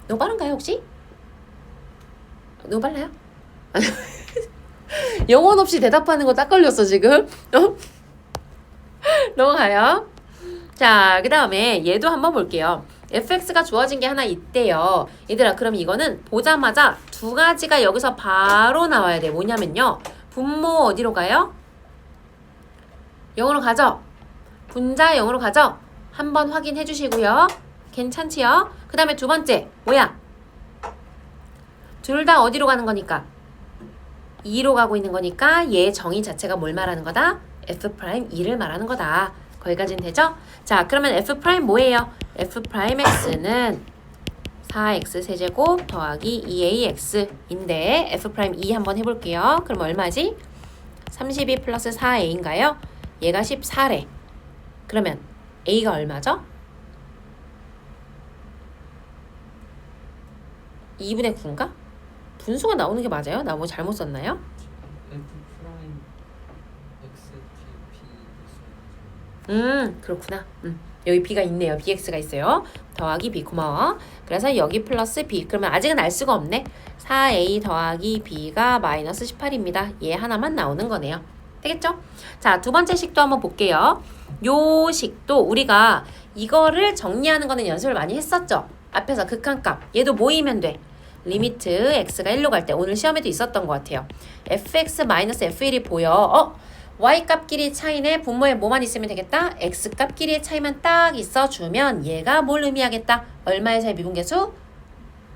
너무 빠른가요 혹시? 너무 빨라요? 영혼 없이 대답하는 거 딱 걸렸어 지금. 넘어가요. 자, 그 다음에 얘도 한번 볼게요. fx가 주어진 게 하나 있대요. 얘들아 그럼 이거는 보자마자 두 가지가 여기서 바로 나와야 돼. 뭐냐면요. 분모 어디로 가요? 0으로 가죠? 분자 0으로 가죠? 한번 확인해 주시고요. 괜찮지요? 그 다음에 두 번째 뭐야? 둘 다 어디로 가는 거니까? 2로 가고 있는 거니까 얘 정의 자체가 뭘 말하는 거다? f'2를 말하는 거다. 거기까지는 되죠? 자, 그러면 f' 뭐예요? f'x는 4x 세제곱 더하기 2ax인데 f'2 한번 해볼게요. 그럼 얼마지? 32 플러스 4a인가요? 얘가 14래. 그러면 a가 얼마죠? 2분의 9인가? 분수가 나오는 게 맞아요? 나 뭐 잘못 썼나요? F 프라임 X T P 그렇구나. 여기 b가 있네요. bx가 있어요. 더하기 b 고마워. 그래서 여기 플러스 b. 그러면 아직은 알 수가 없네. 4a 더하기 b가 마이너스 18입니다. 얘 하나만 나오는 거네요. 되겠죠? 자, 두 번째 식도 한번 볼게요. 요 식도 우리가 이거를 정리하는 거는 연습을 많이 했었죠. 앞에서 극한값. 얘도 모이면 돼. 리미트 x가 1로 갈 때 오늘 시험에도 있었던 것 같아요. fx-f1이 보여. y값끼리 차이네. 분모에 뭐만 있으면 되겠다? x값끼리의 차이만 딱 있어주면 얘가 뭘 의미하겠다? 얼마에서의 미분계수?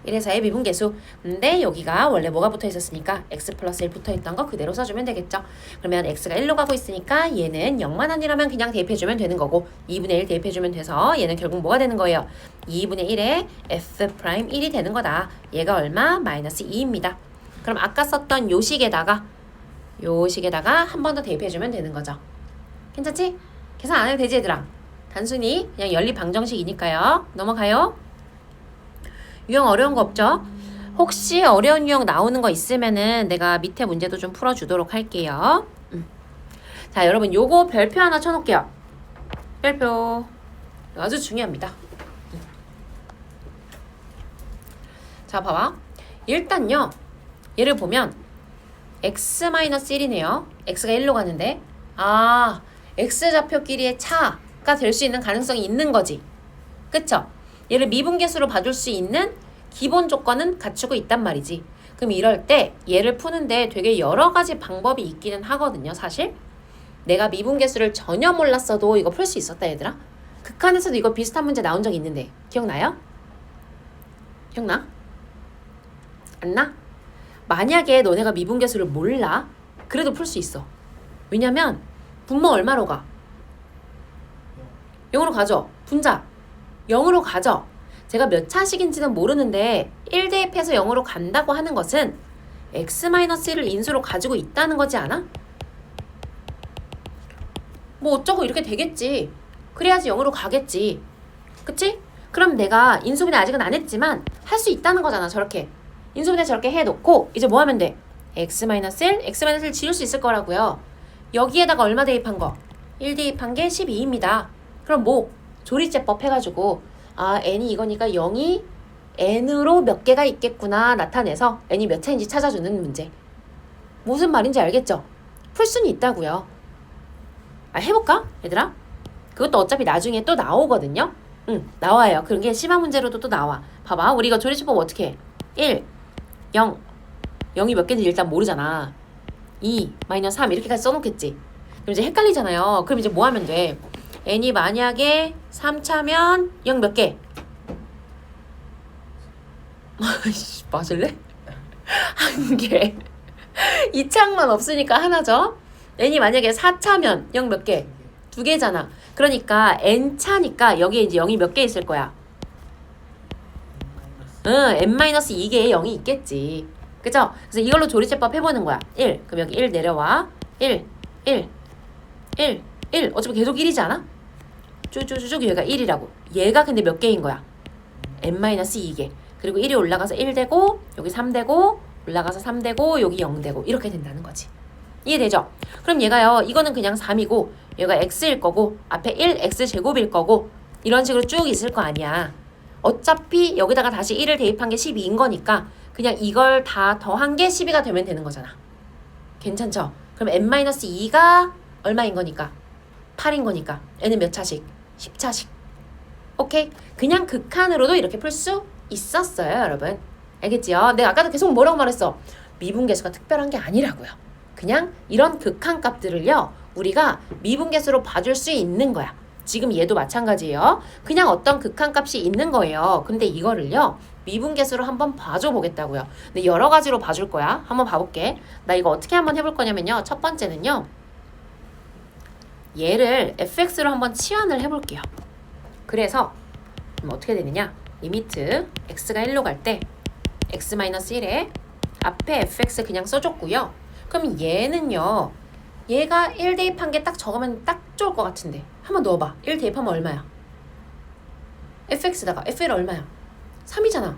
1에서의 미분계수. 근데 여기가 원래 뭐가 붙어 있었으니까 x 플러스 1 붙어 있던 거 그대로 써주면 되겠죠. 그러면 x가 1로 가고 있으니까 얘는 0만 아니라면 그냥 대입해주면 되는 거고 2분의 1 대입해주면 돼서 얘는 결국 뭐가 되는 거예요? 2분의 1에 f'1이 되는 거다. 얘가 얼마? 마이너스 2입니다. 그럼 아까 썼던 요 식에다가 한 번 더 대입해주면 되는 거죠. 괜찮지? 계산 안 해도 되지 얘들아. 단순히 그냥 연립 방정식이니까요. 넘어가요. 유형 어려운 거 없죠? 혹시 어려운 유형 나오는 거 있으면은 내가 밑에 문제도 좀 풀어주도록 할게요. 자, 여러분 요거 별표 하나 쳐놓을게요. 별표. 아주 중요합니다. 자, 봐봐. 일단요. 얘를 보면 x-1이네요. x가 1로 가는데 x좌표끼리의 차가 될 수 있는 가능성이 있는 거지. 그쵸? 얘를 미분계수로 봐줄 수 있는 기본 조건은 갖추고 있단 말이지. 그럼 이럴 때 얘를 푸는데 되게 여러 가지 방법이 있기는 하거든요. 사실 내가 미분계수를 전혀 몰랐어도 이거 풀 수 있었다 얘들아. 극한에서도 이거 비슷한 문제 나온 적 있는데 기억나요? 기억나? 안 나? 만약에 너네가 미분계수를 몰라 그래도 풀 수 있어. 왜냐면 분모 얼마로 가? 0으로 가죠. 분자 0으로 가죠. 제가 몇 차식인지는 모르는데 1 대입해서 0으로 간다고 하는 것은 x-1을 인수로 가지고 있다는 거지 않아? 뭐 어쩌고 이렇게 되겠지. 그래야지 0으로 가겠지. 그치? 그럼 내가 인수분해 아직은 안 했지만 할 수 있다는 거잖아. 저렇게 인수분해 저렇게 해놓고 이제 뭐 하면 돼? x-1, x-1 지울 수 있을 거라고요. 여기에다가 얼마 대입한 거? 1 대입한 게 12입니다. 그럼 뭐 조리제법 해가지고 아 n이 이거니까 0이 n으로 몇 개가 있겠구나 나타내서 n이 몇 차인지 찾아주는 문제. 무슨 말인지 알겠죠? 풀 수는 있다고요. 아, 해볼까? 얘들아? 그것도 어차피 나중에 또 나오거든요? 응, 나와요. 그런 게 심화 문제로도 또 나와. 봐봐. 우리 이거 조리제법 어떻게 해? 1, 0. 0이 몇 개인지 일단 모르잖아. 2, 마이너스 3 이렇게까지 써놓겠지. 그럼 이제 헷갈리잖아요. 그럼 이제 뭐 하면 돼? n이 만약에 3차면 0 몇 개? 맞을래? 한 개. 2창만 없으니까 하나죠. n이 만약에 4차면 0 몇 개? 2개잖아. 그러니까 n차니까 여기에 이제 0이 몇 개 있을 거야? 응, n-2개에 0이 있겠지. 그죠? 그래서 이걸로 조리제법 해보는 거야. 1. 그럼 여기 1 내려와. 1, 1, 1, 1. 어차피 계속 1이지 않아? 쭉쭉쭉 얘가 1이라고. 얘가 근데 몇 개인 거야? n-2개. 그리고 1이 올라가서 1 되고 여기 3 되고 올라가서 3 되고 여기 0 되고 이렇게 된다는 거지. 이해되죠? 그럼 얘가요. 이거는 그냥 3이고 얘가 x일 거고 앞에 1x제곱일 거고 이런 식으로 쭉 있을 거 아니야. 어차피 여기다가 다시 1을 대입한 게 12인 거니까 그냥 이걸 다 더한 게 12가 되면 되는 거잖아. 괜찮죠? 그럼 n-2가 얼마인 거니까? 8인 거니까 n은 몇 차씩? 10차씩. 오케이? 그냥 극한으로도 이렇게 풀 수 있었어요, 여러분. 알겠지요? 내가 아까도 계속 뭐라고 말했어? 미분계수가 특별한 게 아니라고요. 그냥 이런 극한 값들을요, 우리가 미분계수로 봐줄 수 있는 거야. 지금 얘도 마찬가지예요. 그냥 어떤 극한 값이 있는 거예요. 근데 이거를요, 미분계수로 한번 봐줘 보겠다고요. 근데 여러 가지로 봐줄 거야. 한번 봐볼게. 나 이거 어떻게 한번 해볼 거냐면요. 첫 번째는요, 얘를 fx로 한번 치환을 해볼게요. 그래서 어떻게 되느냐? 리미트 x가 1로 갈 때 x-1에 앞에 fx 그냥 써줬고요. 그럼 얘는요, 얘가 1 대입한 게 딱 적으면 딱 좋을 것 같은데 한번 넣어봐. 1 대입하면 얼마야? fx다가 f1 얼마야? 3이잖아.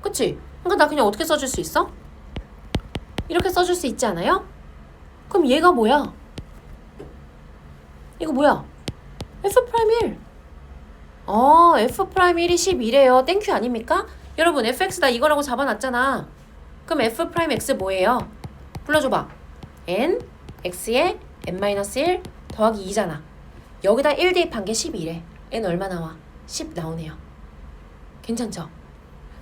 그치? 그러니까 나 그냥 어떻게 써줄 수 있어? 이렇게 써줄 수 있지 않아요? 그럼 얘가 뭐야? 이거 뭐야? f'1. f'1이 11이에요. 땡큐 아닙니까? 여러분 fx다 이거라고 잡아놨잖아. 그럼 f'x 뭐예요? 불러줘봐. n, x에 n-1 더하기 2잖아. 여기다 1 대입한 게 12래. n 얼마 나와? 10 나오네요. 괜찮죠?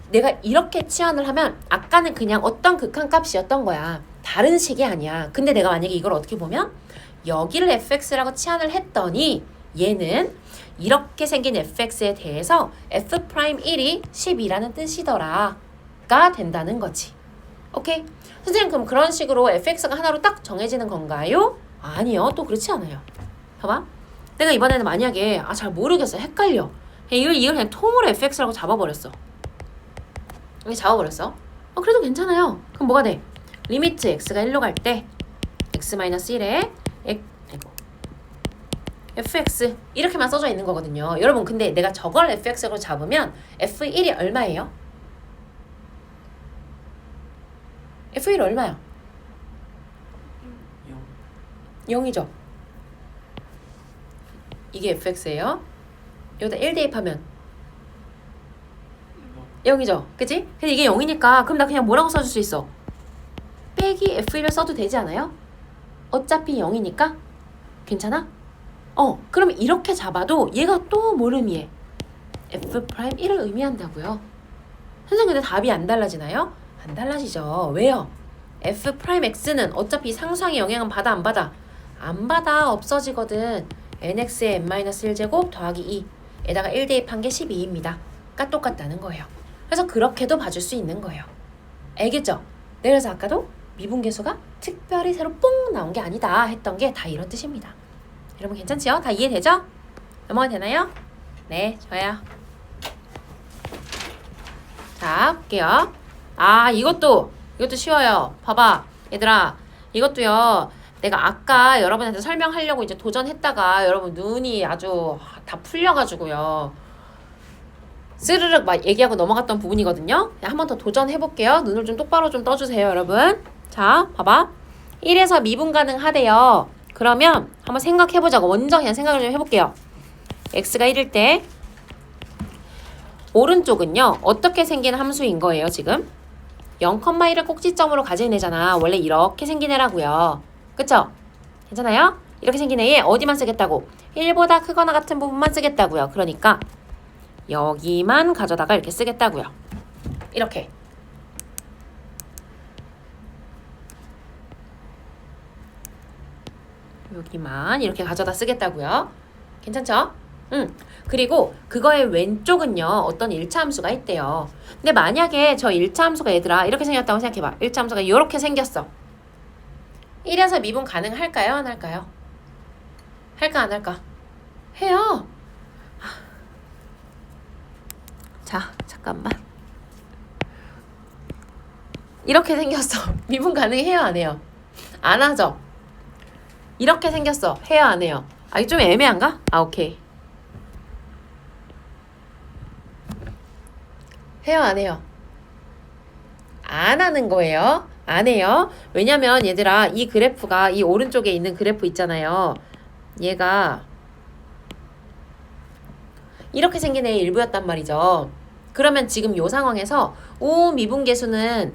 내가 이렇게 치환을 하면 아까는 그냥 어떤 극한 값이었던 거야. 다른 식이 아니야. 근데 내가 만약에 이걸 어떻게 보면 여기를 fx라고 치환을 했더니 얘는 이렇게 생긴 fx에 대해서 f'1이 10이라는 뜻이더라 가 된다는 거지. 오케이? 선생님 그럼 그런 식으로 fx가 하나로 딱 정해지는 건가요? 아니요. 또 그렇지 않아요. 봐봐. 내가 이번에는 만약에 잘 모르겠어. 헷갈려. 이걸 그냥 통으로 fx라고 잡아버렸어. 이렇게 잡아버렸어. 그래도 괜찮아요. 그럼 뭐가 돼? 리미트 x가 1로 갈 때 x-1에 fx 이렇게만 써져 있는 거거든요. 여러분 근데 내가 저걸 fx로 잡으면 f1이 얼마예요? f1 얼마야? 0이죠. 이게 fx예요. 여기다 1 대입하면 0이죠. 그치? 근데 이게 0이니까 그럼 나 그냥 뭐라고 써줄 수 있어? 빼기 f1을 써도 되지 않아요? 어차피 0이니까 괜찮아? 그럼 이렇게 잡아도 얘가 또 뭘 의미해? f'1을 의미한다고요. 선생님 근데 답이 안 달라지나요? 안 달라지죠. 왜요? f'x는 어차피 상수항의 영향은 받아 안 받아? 안 받아. 없어지거든. nx의 n-1제곱 더하기 2에다가 1 대입한 게 12입니다. 가 똑같다는 거예요. 그래서 그렇게도 봐줄 수 있는 거예요. 알겠죠? 네, 그래서 아까도 미분계수가 특별히 새로 뽕 나온 게 아니다 했던 게 다 이런 뜻입니다. 여러분 괜찮지요? 다 이해되죠? 넘어가 되나요? 네, 좋아요. 자, 볼게요. 이것도 쉬워요. 봐봐. 얘들아, 이것도요. 내가 아까 여러분한테 설명하려고 이제 도전했다가 여러분 눈이 아주 다 풀려가지고요. 스르륵 막 얘기하고 넘어갔던 부분이거든요. 한 번 더 도전해볼게요. 눈을 좀 똑바로 좀 떠주세요, 여러분. 자, 봐봐. 1에서 미분 가능하대요. 그러면 한번 생각해보자고. 먼저 그냥 생각을 좀 해볼게요. x가 1일 때 오른쪽은요. 어떻게 생긴 함수인 거예요, 지금? 0,1을 꼭지점으로 가진 애잖아. 원래 이렇게 생긴 애라고요. 그쵸? 괜찮아요? 이렇게 생긴 애에 어디만 쓰겠다고? 1보다 크거나 같은 부분만 쓰겠다고요. 그러니까 여기만 가져다가 이렇게 쓰겠다고요. 이렇게. 여기만 이렇게 가져다 쓰겠다고요. 괜찮죠? 그리고 그거의 왼쪽은요. 어떤 1차 함수가 있대요. 근데 만약에 저 1차 함수가 얘들아 이렇게 생겼다고 생각해봐. 1차 함수가 이렇게 생겼어. 1에서 미분 가능할까요? 안 할까요? 할까 안 할까? 해요. 자, 잠깐만. 이렇게 생겼어. 미분 가능해요? 안 해요? 안 하죠? 이렇게 생겼어. 해요? 안 해요? 아, 이거 좀 애매한가? 아, 오케이. 해요? 안 해요? 안 하는 거예요. 안 해요. 왜냐면 얘들아 이 그래프가 이 오른쪽에 있는 그래프 있잖아요. 얘가 이렇게 생긴 애의 일부였단 말이죠. 그러면 지금 이 상황에서 우미분계수는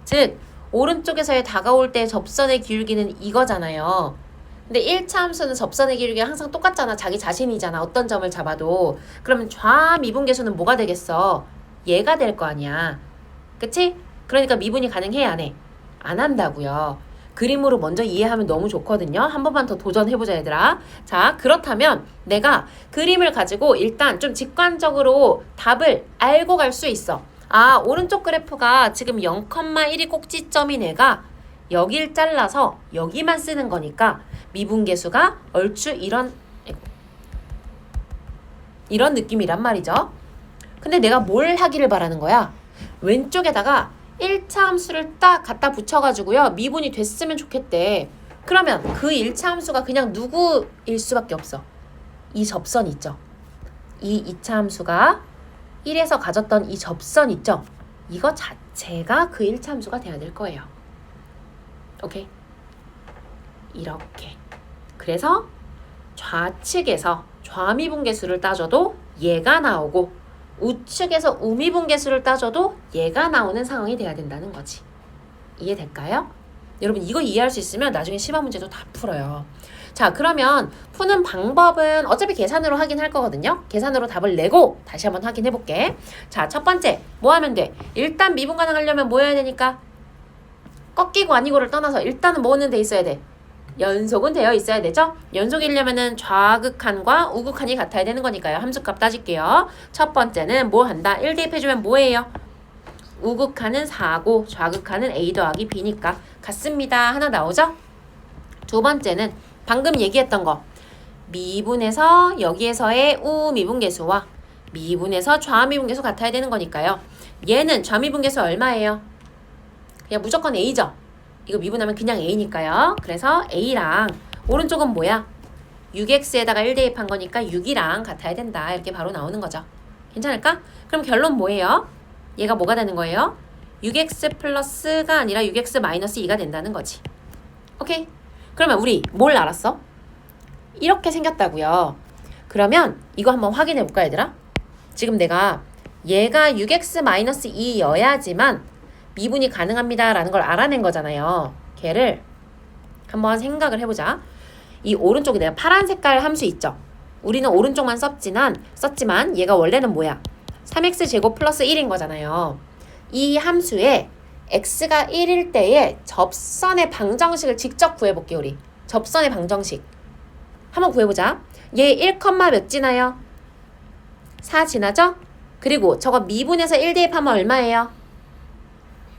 즉 오른쪽에서의 다가올 때 접선의 기울기는 이거잖아요. 근데 1차 함수는 접선의 기울기가 항상 똑같잖아. 자기 자신이잖아. 어떤 점을 잡아도. 그러면 좌미분계수는 뭐가 되겠어? 얘가 될 거 아니야. 그치? 그러니까 미분이 가능해? 안 해? 안 한다고요. 그림으로 먼저 이해하면 너무 좋거든요. 한 번만 더 도전해보자 얘들아. 자, 그렇다면 내가 그림을 가지고 일단 좀 직관적으로 답을 알고 갈 수 있어. 아, 오른쪽 그래프가 지금 0,1이 꼭지점인 애가 여길 잘라서 여기만 쓰는 거니까 미분계수가 얼추 이런 느낌이란 말이죠. 근데 내가 뭘 하기를 바라는 거야? 왼쪽에다가 1차 함수를 딱 갖다 붙여가지고요. 미분이 됐으면 좋겠대. 그러면 그 1차 함수가 그냥 누구일 수밖에 없어. 이 접선 있죠. 이 2차 함수가 1에서 가졌던 이 접선 있죠. 이거 자체가 그 1차 함수가 돼야 될 거예요. 오케이? 이렇게. 그래서 좌측에서 좌미분계수를 따져도 얘가 나오고 우측에서 우미분계수를 따져도 얘가 나오는 상황이 돼야 된다는 거지. 이해될까요? 여러분 이거 이해할 수 있으면 나중에 시험 문제도 다 풀어요. 자, 그러면 푸는 방법은 어차피 계산으로 하긴 할 거거든요. 계산으로 답을 내고 다시 한번 확인해 볼게. 자, 첫 번째 뭐 하면 돼? 일단 미분 가능하려면 뭐 해야 되니까? 꺾이고 아니고를 떠나서 일단은 뭐는 돼 있어야 돼? 연속은 되어 있어야 되죠? 연속이려면은 좌극한과 우극한이 같아야 되는 거니까요. 함수값 따질게요. 첫 번째는 뭐 한다? 1 대입해주면 뭐예요? 우극한은 4고 좌극한은 A 더하기 B니까 같습니다. 하나 나오죠? 두 번째는 방금 얘기했던 거. 미분에서 여기에서의 우미분계수와 미분에서 좌미분계수 같아야 되는 거니까요. 얘는 좌미분계수 얼마예요? 그냥 무조건 A죠? 이거 미분하면 그냥 A니까요. 그래서 A랑 오른쪽은 뭐야? 6x에다가 1 대입한 거니까 6이랑 같아야 된다. 이렇게 바로 나오는 거죠. 괜찮을까? 그럼 결론 뭐예요? 얘가 뭐가 되는 거예요? 6x 플러스가 아니라 6x 마이너스 2가 된다는 거지. 오케이? 그러면 우리 뭘 알았어? 이렇게 생겼다고요. 그러면 이거 한번 확인해 볼까 얘들아? 지금 내가 얘가 6x 마이너스 2여야지만 미분이 가능합니다 라는 걸 알아낸 거잖아요. 걔를 한번 생각을 해보자. 이 오른쪽에 내가 파란 색깔 함수 있죠? 우리는 오른쪽만 썼지만 얘가 원래는 뭐야? 3x제곱 플러스 1인 거잖아요. 이 함수에 x가 1일 때의 접선의 방정식을 직접 구해볼게요. 우리 접선의 방정식 한번 구해보자. 얘 1, 몇 지나요? 4 지나죠? 그리고 저거 미분해서 1 대입하면 얼마예요?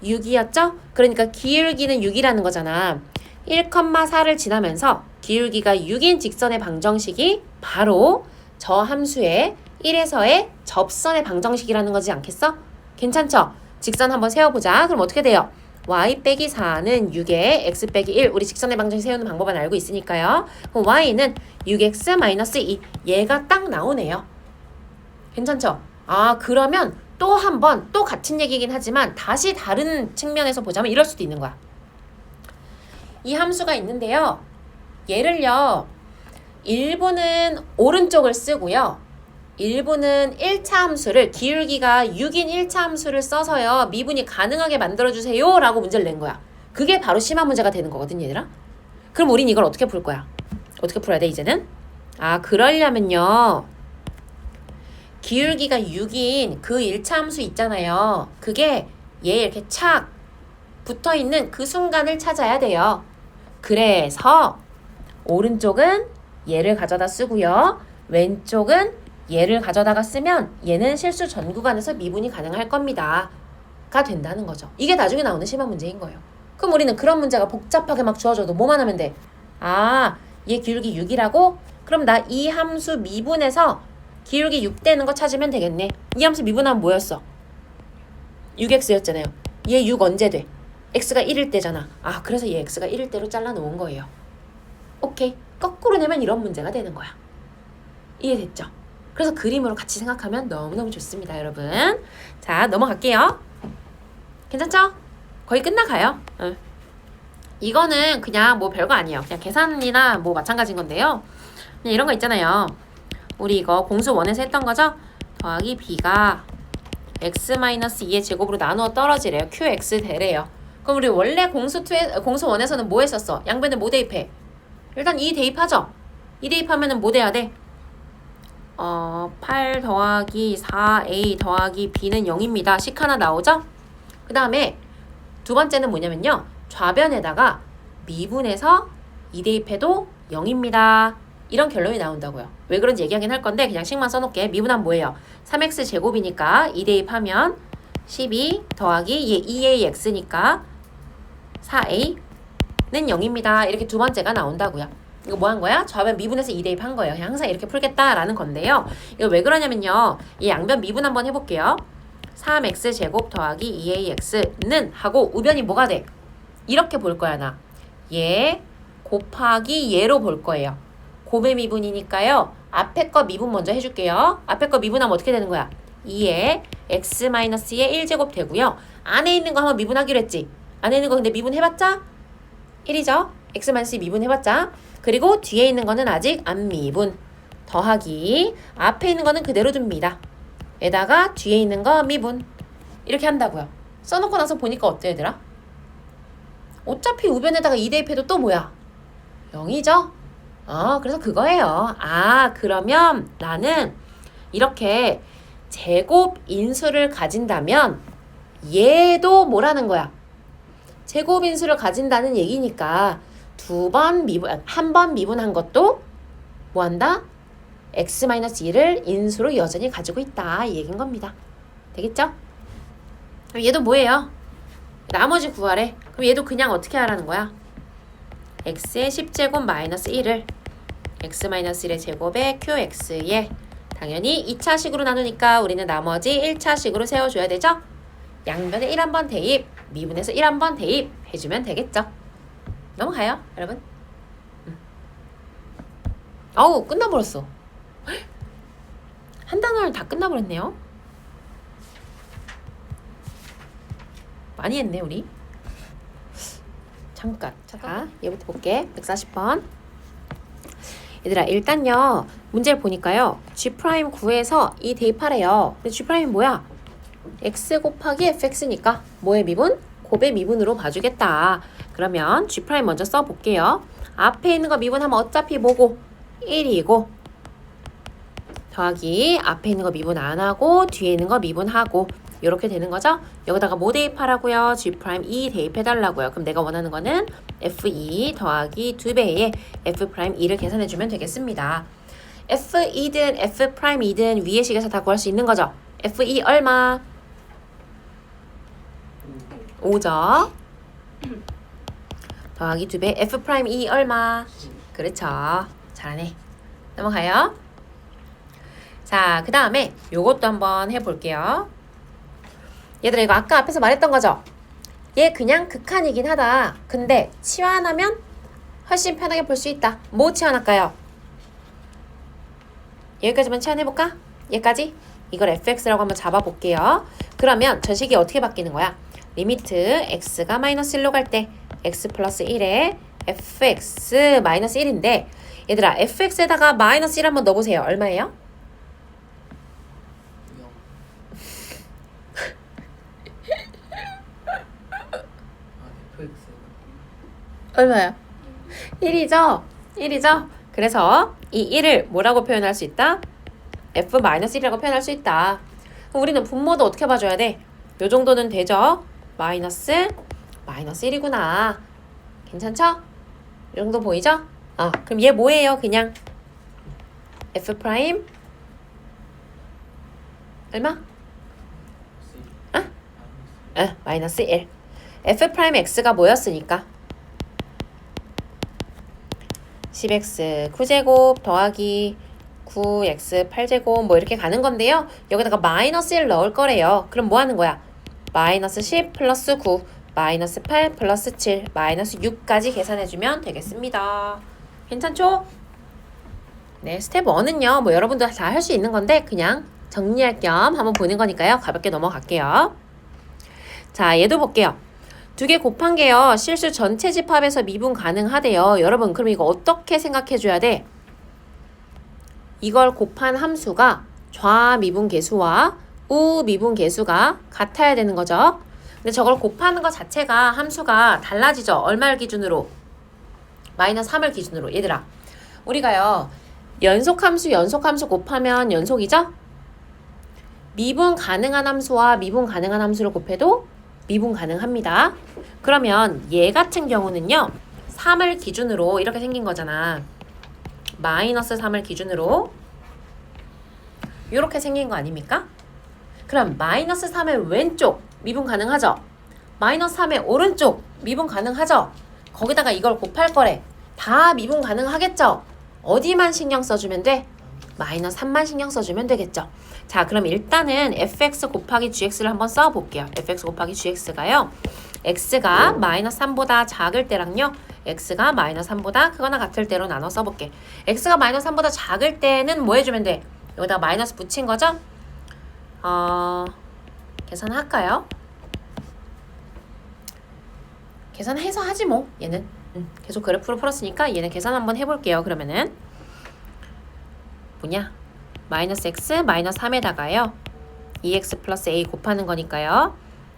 6이었죠? 그러니까 기울기는 6이라는 거잖아. 1,4를 지나면서 기울기가 6인 직선의 방정식이 바로 저 함수의 1에서의 접선의 방정식이라는 거지 않겠어? 괜찮죠? 직선 한번 세워보자. 그럼 어떻게 돼요? y 빼기 4는 6에 x 빼기 1. 우리 직선의 방정식 세우는 방법은 알고 있으니까요. 그럼 y는 6x 마이너스 2. 얘가 딱 나오네요. 괜찮죠? 아, 그러면 또 한 번, 또 같은 얘기긴 하지만 다시 다른 측면에서 보자면 이럴 수도 있는 거야. 이 함수가 있는데요. 얘를요. 일부는 오른쪽을 쓰고요. 일부는 1차 함수를 기울기가 6인 1차 함수를 써서요. 미분이 가능하게 만들어주세요 라고 문제를 낸 거야. 그게 바로 심화 문제가 되는 거거든 얘들아. 그럼 우린 이걸 어떻게 풀 거야? 어떻게 풀어야 돼 이제는? 아, 그러려면요. 기울기가 6인 그 1차 함수 있잖아요. 그게 얘 이렇게 착 붙어있는 그 순간을 찾아야 돼요. 그래서 오른쪽은 얘를 가져다 쓰고요. 왼쪽은 얘를 가져다가 쓰면 얘는 실수 전 구간에서 미분이 가능할 겁니다. 가 된다는 거죠. 이게 나중에 나오는 심화 문제인 거예요. 그럼 우리는 그런 문제가 복잡하게 막 주어져도 뭐만 하면 돼? 아, 얘 기울기 6이라고? 그럼 나 이 함수 미분해서 기울기 6 되는 거 찾으면 되겠네. 이 함수 미분하면 뭐였어? 6x였잖아요. 얘 6 언제 돼? x가 1일 때잖아. 아, 그래서 얘 x가 1일 때로 잘라 놓은 거예요. 오케이. 거꾸로 내면 이런 문제가 되는 거야. 이해됐죠? 그래서 그림으로 같이 생각하면 너무너무 좋습니다, 여러분. 자, 넘어갈게요. 괜찮죠? 거의 끝나가요. 이거는 그냥 뭐 별거 아니에요. 그냥 계산이나 뭐 마찬가지인 건데요. 그냥 이런 거 있잖아요. 우리 이거 공수 1에서 했던 거죠? 더하기 b가 x-2의 제곱으로 나누어 떨어지래요. qx 되래요. 그럼 우리 원래 공수 1에서는 뭐 했었어? 양변에 뭐 대입해? 일단 2 대입하죠? 2 대입하면은 뭐 돼야 돼? 8 더하기 4a 더하기 b는 0입니다. 식 하나 나오죠? 그 다음에 두 번째는 뭐냐면요. 좌변에다가 미분해서 2 대입해도 0입니다. 이런 결론이 나온다고요. 왜 그런지 얘기하긴 할 건데 그냥 식만 써놓게. 미분하면 뭐예요? 3x 제곱이니까 2 대입하면 12 더하기 얘 2ax니까 4a는 0입니다. 이렇게 두 번째가 나온다고요. 이거 뭐 한 거야? 좌변 미분해서 2 대입한 거예요. 그냥 항상 이렇게 풀겠다라는 건데요. 이거 왜 그러냐면요. 이 양변 미분 한번 해볼게요. 3x 제곱 더하기 2ax는 하고 우변이 뭐가 돼? 이렇게 볼 거야 나. 얘 곱하기 얘로 볼 거예요. 곱의 미분이니까요. 앞에 거 미분 먼저 해줄게요. 앞에 거 미분하면 어떻게 되는 거야? 2에 x-의 1제곱 되고요. 안에 있는 거 한번 미분하기로 했지? 안에 있는 거 근데 미분해봤자? 1이죠? x-2 미분해봤자? 그리고 뒤에 있는 거는 아직 안 미분. 더하기 앞에 있는 거는 그대로 둡니다. 에다가 뒤에 있는 거 미분. 이렇게 한다고요. 써놓고 나서 보니까 어때 얘들아? 어차피 우변에다가 2 대입해도 또 뭐야? 0이죠? 그래서 그거예요. 아, 그러면 나는 이렇게 제곱 인수를 가진다면 얘도 뭐라는 거야? 제곱 인수를 가진다는 얘기니까 한 번 미분한 것도 뭐 한다? x-2를 인수로 여전히 가지고 있다. 이 얘기인 겁니다. 되겠죠? 그럼 얘도 뭐예요? 나머지 구하래. 그럼 얘도 그냥 어떻게 하라는 거야? x의 10제곱 마이너스 1을 x-1의 제곱에 qx에 당연히 2차식으로 나누니까 우리는 나머지 1차식으로 세워줘야 되죠? 양변에 1 한번 대입, 미분해서 1 한번 대입 해주면 되겠죠? 넘어가요, 여러분. 어우, 끝나버렸어. 한 단원을 다 끝나버렸네요. 많이 했네, 우리. 잠깐. 자, 얘부터 볼게. 140번. 얘들아, 일단요. 문제를 보니까요. G'9에서 이 대입하래요. 근데 G'이 뭐야? X 곱하기 fx니까 뭐의 미분? 곱의 미분으로 봐주겠다. 그러면 G' 먼저 써볼게요. 앞에 있는 거 미분하면 어차피 뭐고? 1이고 더하기 앞에 있는 거 미분 안 하고 뒤에 있는 거 미분하고 이렇게 되는 거죠? 여기다가 뭐 대입하라고요? G'2 대입해달라고요. 그럼 내가 원하는 거는 F2 더하기 2배의 F'2를 계산해주면 되겠습니다. F2든 F'2든 위의 식에서 다 구할 수 있는 거죠? F2 얼마? 5죠? 더하기 2배 F'2 얼마? 그렇죠. 잘하네. 넘어가요. 자, 그 다음에 요것도 한번 해볼게요. 얘들아, 이거 아까 앞에서 말했던 거죠? 얘 그냥 극한이긴 하다. 근데 치환하면 훨씬 편하게 볼 수 있다. 뭐 치환할까요? 여기까지만 치환해볼까? 얘까지? 이걸 fx라고 한번 잡아볼게요. 그러면 전식이 어떻게 바뀌는 거야? 리미트 x가 마이너스 1로 갈 때 x 플러스 1에 fx 마이너스 1인데 얘들아 fx에다가 마이너스 1 한번 넣어보세요. 얼마예요? 0. fx가 얼마야? 1이죠? 1이죠? 그래서 이 1을 뭐라고 표현할 수 있다? f-1이라고 표현할 수 있다. 그럼 우리는 분모도 어떻게 봐줘야 돼? 요 정도는 되죠? 마이너스 1이구나. 괜찮죠? 이 정도 보이죠? 그럼 얘 뭐예요? 그냥 f 프라임 얼마? 마이너스 1. f 프라임 x가 뭐였으니까? 10x 9제곱 더하기 9x 8제곱 뭐 이렇게 가는 건데요. 여기다가 마이너스 1 넣을 거래요. 그럼 뭐 하는 거야? 마이너스 10 플러스 9 마이너스 8 플러스 7 마이너스 6까지 계산해주면 되겠습니다. 괜찮죠? 네, 스텝 1은요. 뭐 여러분도 다 할 수 있는 건데 그냥 정리할 겸 한번 보는 거니까요. 가볍게 넘어갈게요. 자, 얘도 볼게요. 두 개 곱한 게요. 실수 전체 집합에서 미분 가능하대요. 여러분 그럼 이거 어떻게 생각해 줘야 돼? 이걸 곱한 함수가 좌미분 계수와 우미분 계수가 같아야 되는 거죠. 근데 저걸 곱하는 것 자체가 함수가 달라지죠. 얼마를 기준으로? 마이너스 3을 기준으로. 얘들아 우리가요. 연속함수 곱하면 연속이죠? 미분 가능한 함수와 미분 가능한 함수를 곱해도 미분 가능합니다. 그러면 얘 같은 경우는요. 3을 기준으로 이렇게 생긴 거잖아. 마이너스 3을 기준으로 이렇게 생긴 거 아닙니까? 그럼 마이너스 3의 왼쪽 미분 가능하죠? 마이너스 3의 오른쪽 미분 가능하죠? 거기다가 이걸 곱할 거래. 다 미분 가능하겠죠? 어디만 신경 써주면 돼? 마이너스 3만 신경 써주면 되겠죠? 자, 그럼 일단은 fx 곱하기 gx를 한번 써볼게요. fx 곱하기 gx가요. x가 마이너스 3보다 작을 때랑요. x가 마이너스 3보다 크거나 같을 때로 나눠 써볼게. x가 마이너스 3보다 작을 때는 뭐 해주면 돼? 여기다가 마이너스 붙인 거죠? 계산할까요? 계산해서 하지 뭐 얘는. 계속 그래프로 풀었으니까 얘는 계산 한번 해볼게요. 그러면은 뭐냐? 마이너스 x 마이너스 3에다가요 2x 플러스 a 곱하는 거니까요.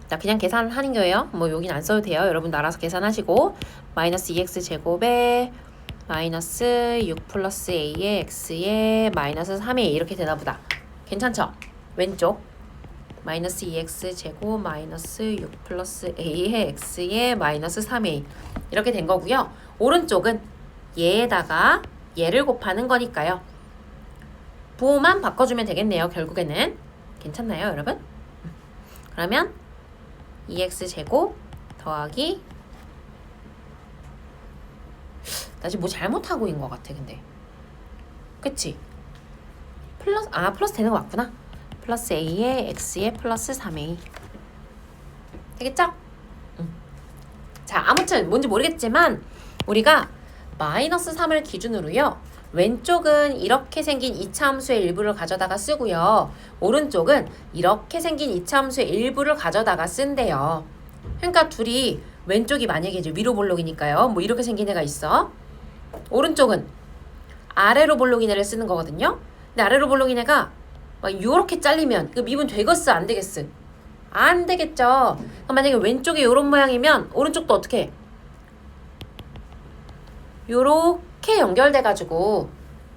자, 그냥 계산하는 거예요. 뭐 여긴 안 써도 돼요. 여러분도 알아서 계산하시고 마이너스 2x 제곱에 마이너스 6 플러스 a의 x에 마이너스 3a 이렇게 되나 보다. 괜찮죠? 왼쪽 마이너스 2x 제곱 마이너스 6 플러스 a의 x에 마이너스 3a 이렇게 된 거고요. 오른쪽은 얘에다가 얘를 곱하는 거니까요. 부호만 바꿔주면 되겠네요. 결국에는. 괜찮나요, 여러분? 그러면 2x 제곱 더하기 나 지금 뭐 잘못하고 있는 것 같아. 근데 그치? 플러스 되는 거 맞구나. 플러스 a에 x에 플러스 3a 되겠죠? 자, 아무튼 뭔지 모르겠지만 우리가 마이너스 3을 기준으로요. 왼쪽은 이렇게 생긴 이차 함수의 일부를 가져다가 쓰고요. 오른쪽은 이렇게 생긴 이차 함수의 일부를 가져다가 쓴대요. 그러니까 둘이 왼쪽이 만약에 이제 위로 볼록이니까요. 뭐 이렇게 생긴 애가 있어. 오른쪽은 아래로 볼록인 애를 쓰는 거거든요. 근데 아래로 볼록인 애가 막 요렇게 잘리면 그 미분 되겠어? 안 되겠어? 안 되겠죠. 그럼 만약에 왼쪽이 요런 모양이면 오른쪽도 어떻게 해? 요렇게 연결돼가지고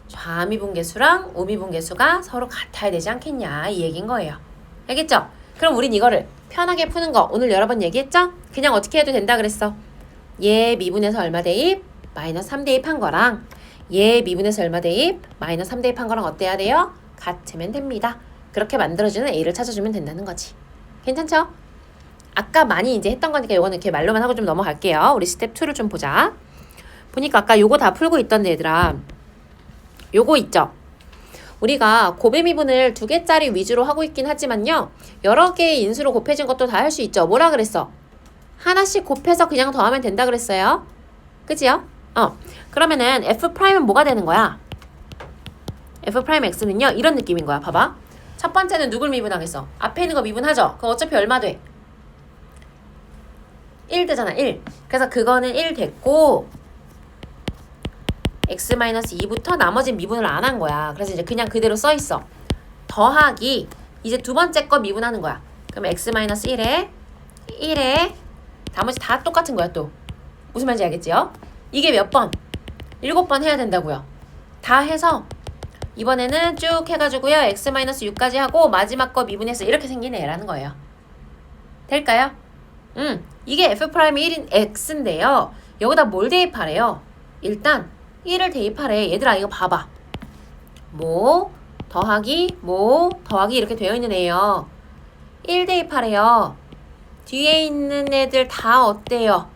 좌미분계수랑 우미분계수가 서로 같아야 되지 않겠냐 이 얘기인 거예요. 알겠죠? 그럼 우린 이거를 편하게 푸는 거 오늘 여러 번 얘기했죠? 그냥 어떻게 해도 된다 그랬어. 얘 미분에서 얼마 대입? 마이너스 3 대입한 거랑 얘 미분에서 얼마 대입? 마이너스 3 대입한 거랑 어때야 돼요? 같으면 됩니다. 그렇게 만들어주는 A를 찾아주면 된다는 거지. 괜찮죠? 아까 많이 이제 했던 거니까 요거는 이렇게 말로만 하고 좀 넘어갈게요. 우리 스텝 2를 좀 보자. 보니까 아까 요거 다 풀고 있던데 얘들아. 요거 있죠? 우리가 곱해미분을 2개짜리 위주로 하고 있긴 하지만요. 여러 개의 인수로 곱해진 것도 다 할 수 있죠. 뭐라 그랬어? 하나씩 곱해서 그냥 더하면 된다 그랬어요. 그지요? 그러면은 F'은 뭐가 되는 거야? F'X는요 이런 느낌인 거야. 봐봐. 첫 번째는 누굴 미분하겠어? 앞에 있는 거 미분하죠? 그럼 어차피 얼마 돼? 1 되잖아. 1. 그래서 그거는 1 됐고 X-2부터 나머지는 미분을 안 한 거야. 그래서 이제 그냥 그대로 써 있어. 더하기 이제 두 번째 거 미분하는 거야. 그럼 X-1에 1에 나머지 다 똑같은 거야 또. 무슨 말인지 알겠지요? 이게 몇 번? 7번 해야 된다고요. 다 해서 이번에는 쭉 해가지고요. X-6까지 하고 마지막 거 미분해서 이렇게 생긴 애라는 거예요. 될까요? 이게 F'1인 X인데요. 여기다 뭘 대입하래요? 일단 1을 대입하래. 얘들아 이거 봐봐. 뭐 더하기 뭐 더하기 이렇게 되어 있는 애예요. 1 대입하래요. 뒤에 있는 애들 다 어때요?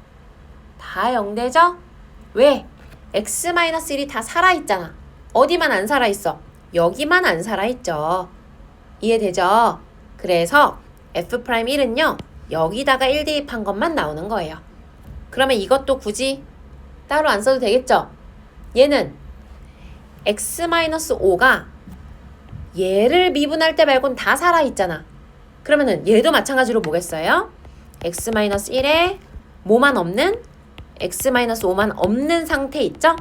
다 0되죠? 왜? X-1이 다 살아있잖아. 어디만 안 살아있어? 여기만 안 살아있죠. 이해되죠? 그래서 F'1은요. 여기다가 1 대입한 것만 나오는 거예요. 그러면 이것도 굳이 따로 안 써도 되겠죠? 얘는 X-5가 얘를 미분할 때 말고는 다 살아있잖아. 그러면은 얘도 마찬가지로 뭐겠어요? X-1에 뭐만 없는? X-5만 없는 상태 있죠?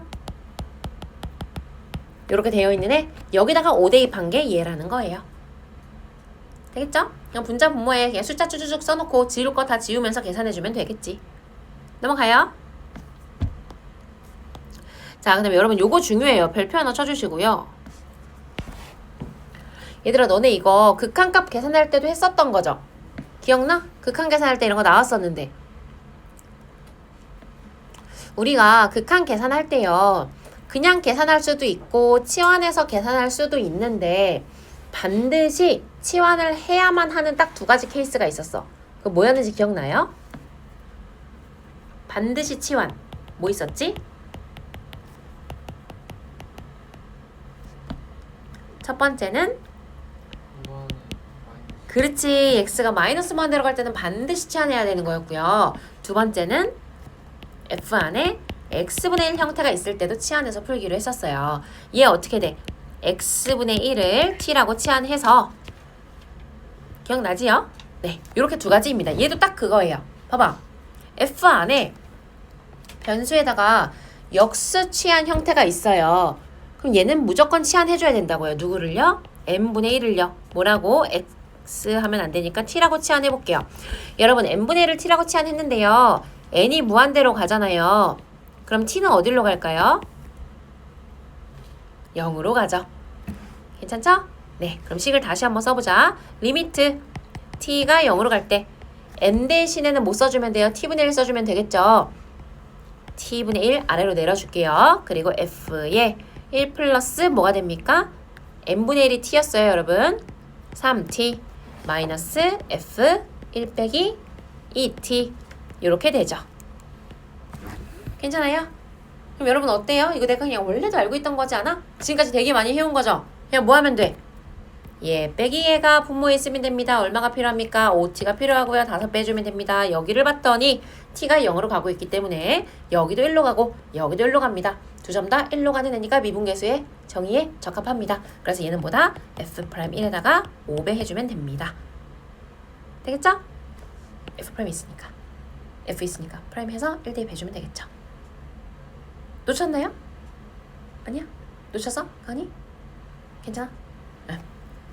이렇게 되어 있는 애 여기다가 5 대입한 게 얘라는 거예요. 되겠죠? 그냥 분자 분모에 그냥 숫자 쭉쭉 써놓고 지울 거 다 지우면서 계산해주면 되겠지. 넘어가요. 자, 그 다음에 여러분 요거 중요해요. 별표 하나 쳐주시고요. 얘들아 너네 이거 극한값 계산할 때도 했었던 거죠? 기억나? 극한 계산할 때 이런 거 나왔었는데 우리가 극한 계산할 때요. 그냥 계산할 수도 있고 치환해서 계산할 수도 있는데 반드시 치환을 해야만 하는 딱 두 가지 케이스가 있었어. 그거 뭐였는지 기억나요? 반드시 치환. 뭐 있었지? 첫 번째는 그렇지. X가 마이너스 무한 대로 갈 때는 반드시 치환해야 되는 거였고요. 두 번째는 F 안에 X분의 1 형태가 있을 때도 치환해서 풀기로 했었어요. 얘 어떻게 돼? X분의 1을 T라고 치환해서 기억나지요? 네, 이렇게 두 가지입니다. 얘도 딱 그거예요. 봐봐. F 안에 변수에다가 역수 치환 형태가 있어요. 그럼 얘는 무조건 치환해줘야 된다고요. 누구를요? n분의 1을요. 뭐라고? x 하면 안 되니까 t라고 치환해볼게요. 여러분 n분의 1을 t라고 치환했는데요. n이 무한대로 가잖아요. 그럼 t는 어디로 갈까요? 0으로 가죠. 괜찮죠? 네, 그럼 식을 다시 한번 써보자. 리미트 t가 0으로 갈 때 n 대신에는 못 써주면 돼요. t분의 1 써주면 되겠죠. t분의 1 아래로 내려줄게요. 그리고 f에 1 플러스 뭐가 됩니까? n분의 1이 t였어요, 여러분. 3t 마이너스 f 1 빼기 2t 이렇게 되죠. 괜찮아요? 그럼 여러분 어때요? 이거 내가 그냥 원래도 알고 있던 거지 않아? 지금까지 되게 많이 해온 거죠? 그냥 뭐 하면 돼? 얘 빼기 얘가 분모에 있으면 됩니다. 얼마가 필요합니까? 5t가 필요하고요. 5 빼주면 됩니다. 여기를 봤더니 t가 0으로 가고 있기 때문에 여기도 1로 가고 여기도 1로 갑니다. 두 점 다 1로 가는 애니까 미분계수의 정의에 적합합니다. 그래서 얘는 뭐다? F'1에다가 5배 해주면 됩니다. 되겠죠? F' 있으니까. F 있으니까 프라임 해서 1 대입해주면 되겠죠. 놓쳤나요? 아니야? 놓쳤어? 강이? 괜찮아? 네.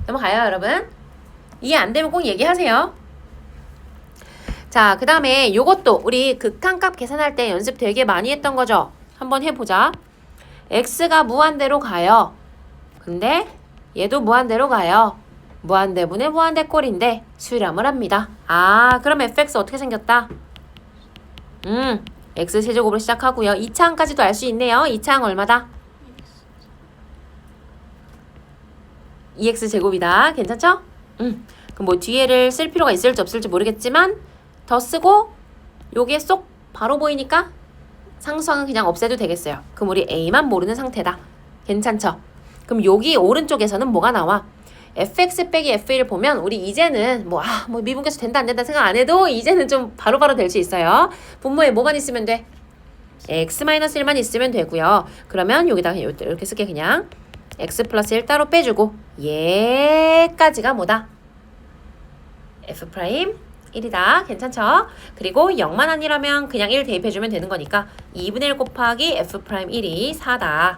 넘어가요, 여러분. 이해 안 되면 꼭 얘기하세요. 자, 그 다음에 요것도 우리 극한값 계산할 때 연습 되게 많이 했던 거죠? 한번 해보자. x가 무한대로 가요. 근데 얘도 무한대로 가요. 무한대분의 무한대 꼴인데 수렴을 합니다. 아, 그럼 fx 어떻게 생겼다? x 세제곱으로 시작하고요. 2차항까지도 알 수 있네요. 2차항 얼마다? 2x 제곱이다. 괜찮죠? 그럼 뭐 뒤에를 쓸 필요가 있을지 없을지 모르겠지만 더 쓰고 요게 쏙 바로 보이니까 상수항은 그냥 없애도 되겠어요. 그럼 우리 a만 모르는 상태다. 괜찮죠? 그럼 여기 오른쪽에서는 뭐가 나와? fx 빼기 f1을 보면 우리 이제는 뭐 미분계수 된다 안 된다 생각 안 해도 이제는 좀 바로바로 될 수 있어요. 분모에 뭐만 있으면 돼? x-1만 있으면 되고요. 그러면 여기다가 이렇게 쓸게 그냥. x 플러스 1 따로 빼주고 얘까지가 뭐다? f 프라임 1이다. 괜찮죠? 그리고 0만 아니라면 그냥 1 대입해주면 되는 거니까 2분의 1 곱하기 f 프라임 1이 4다.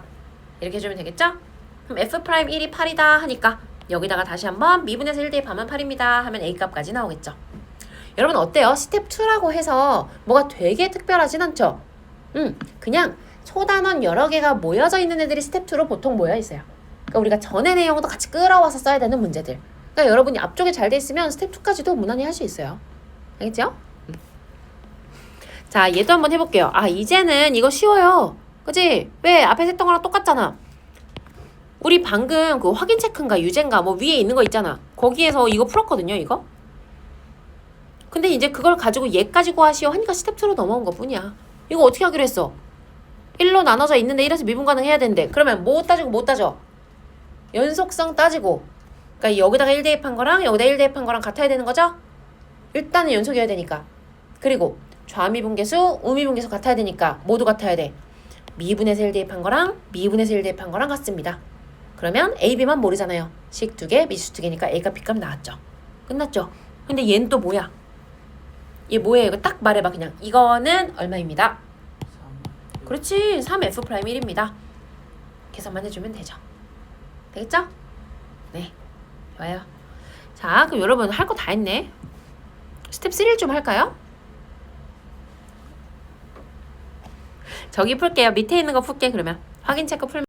이렇게 해주면 되겠죠? 그럼 f 프라임 1이 8이다 하니까 여기다가 다시 한번 미분에서 1 대입하면 8입니다 하면 a 값까지 나오겠죠. 여러분 어때요? 스텝 2라고 해서 뭐가 되게 특별하진 않죠? 그냥 소단원 여러 개가 모여져 있는 애들이 스텝 2로 보통 모여 있어요. 그러니까 우리가 전의 내용도 같이 끌어와서 써야 되는 문제들. 그러니까 여러분이 앞쪽에 잘 돼 있으면 스텝 2까지도 무난히 할 수 있어요. 알겠죠? 자, 얘도 한번 해볼게요. 이제는 이거 쉬워요. 그치? 왜? 앞에 했던 거랑 똑같잖아. 우리 방금 그 확인 체크인가 유제인가 뭐 위에 있는 거 있잖아. 거기에서 이거 풀었거든요, 이거. 근데 이제 그걸 가지고 얘까지 구하시오 하니까 스텝 2로 넘어온 것 뿐이야. 이거 어떻게 하기로 했어? 1로 나눠져 있는데 1에서 미분 가능해야 되는데 그러면 뭐 따지고 못 따져? 연속성 따지고. 그러니까 여기다가 1 대입한 거랑 여기다 1 대입한 거랑 같아야 되는 거죠? 일단은 연속이어야 되니까. 그리고 좌미분계수, 우미분계수 같아야 되니까 모두 같아야 돼. 미분에서 1 대입한 거랑 미분에서 1 대입한 거랑 같습니다. 그러면 A, B만 모르잖아요. 식 2개, 미수 2개니까 A값, B값 나왔죠. 끝났죠? 근데 얘는 또 뭐야? 얘 뭐예요? 이거 딱 말해봐 그냥. 이거는 얼마입니다. 3. 그렇지. 3F 프라임 1입니다. 계산만 해주면 되죠. 되겠죠? 네. 좋아요. 자, 그럼 여러분 할 거 다 했네. 스텝 3를 좀 할까요? 저기 풀게요. 밑에 있는 거 풀게 그러면. 확인 체크 풀면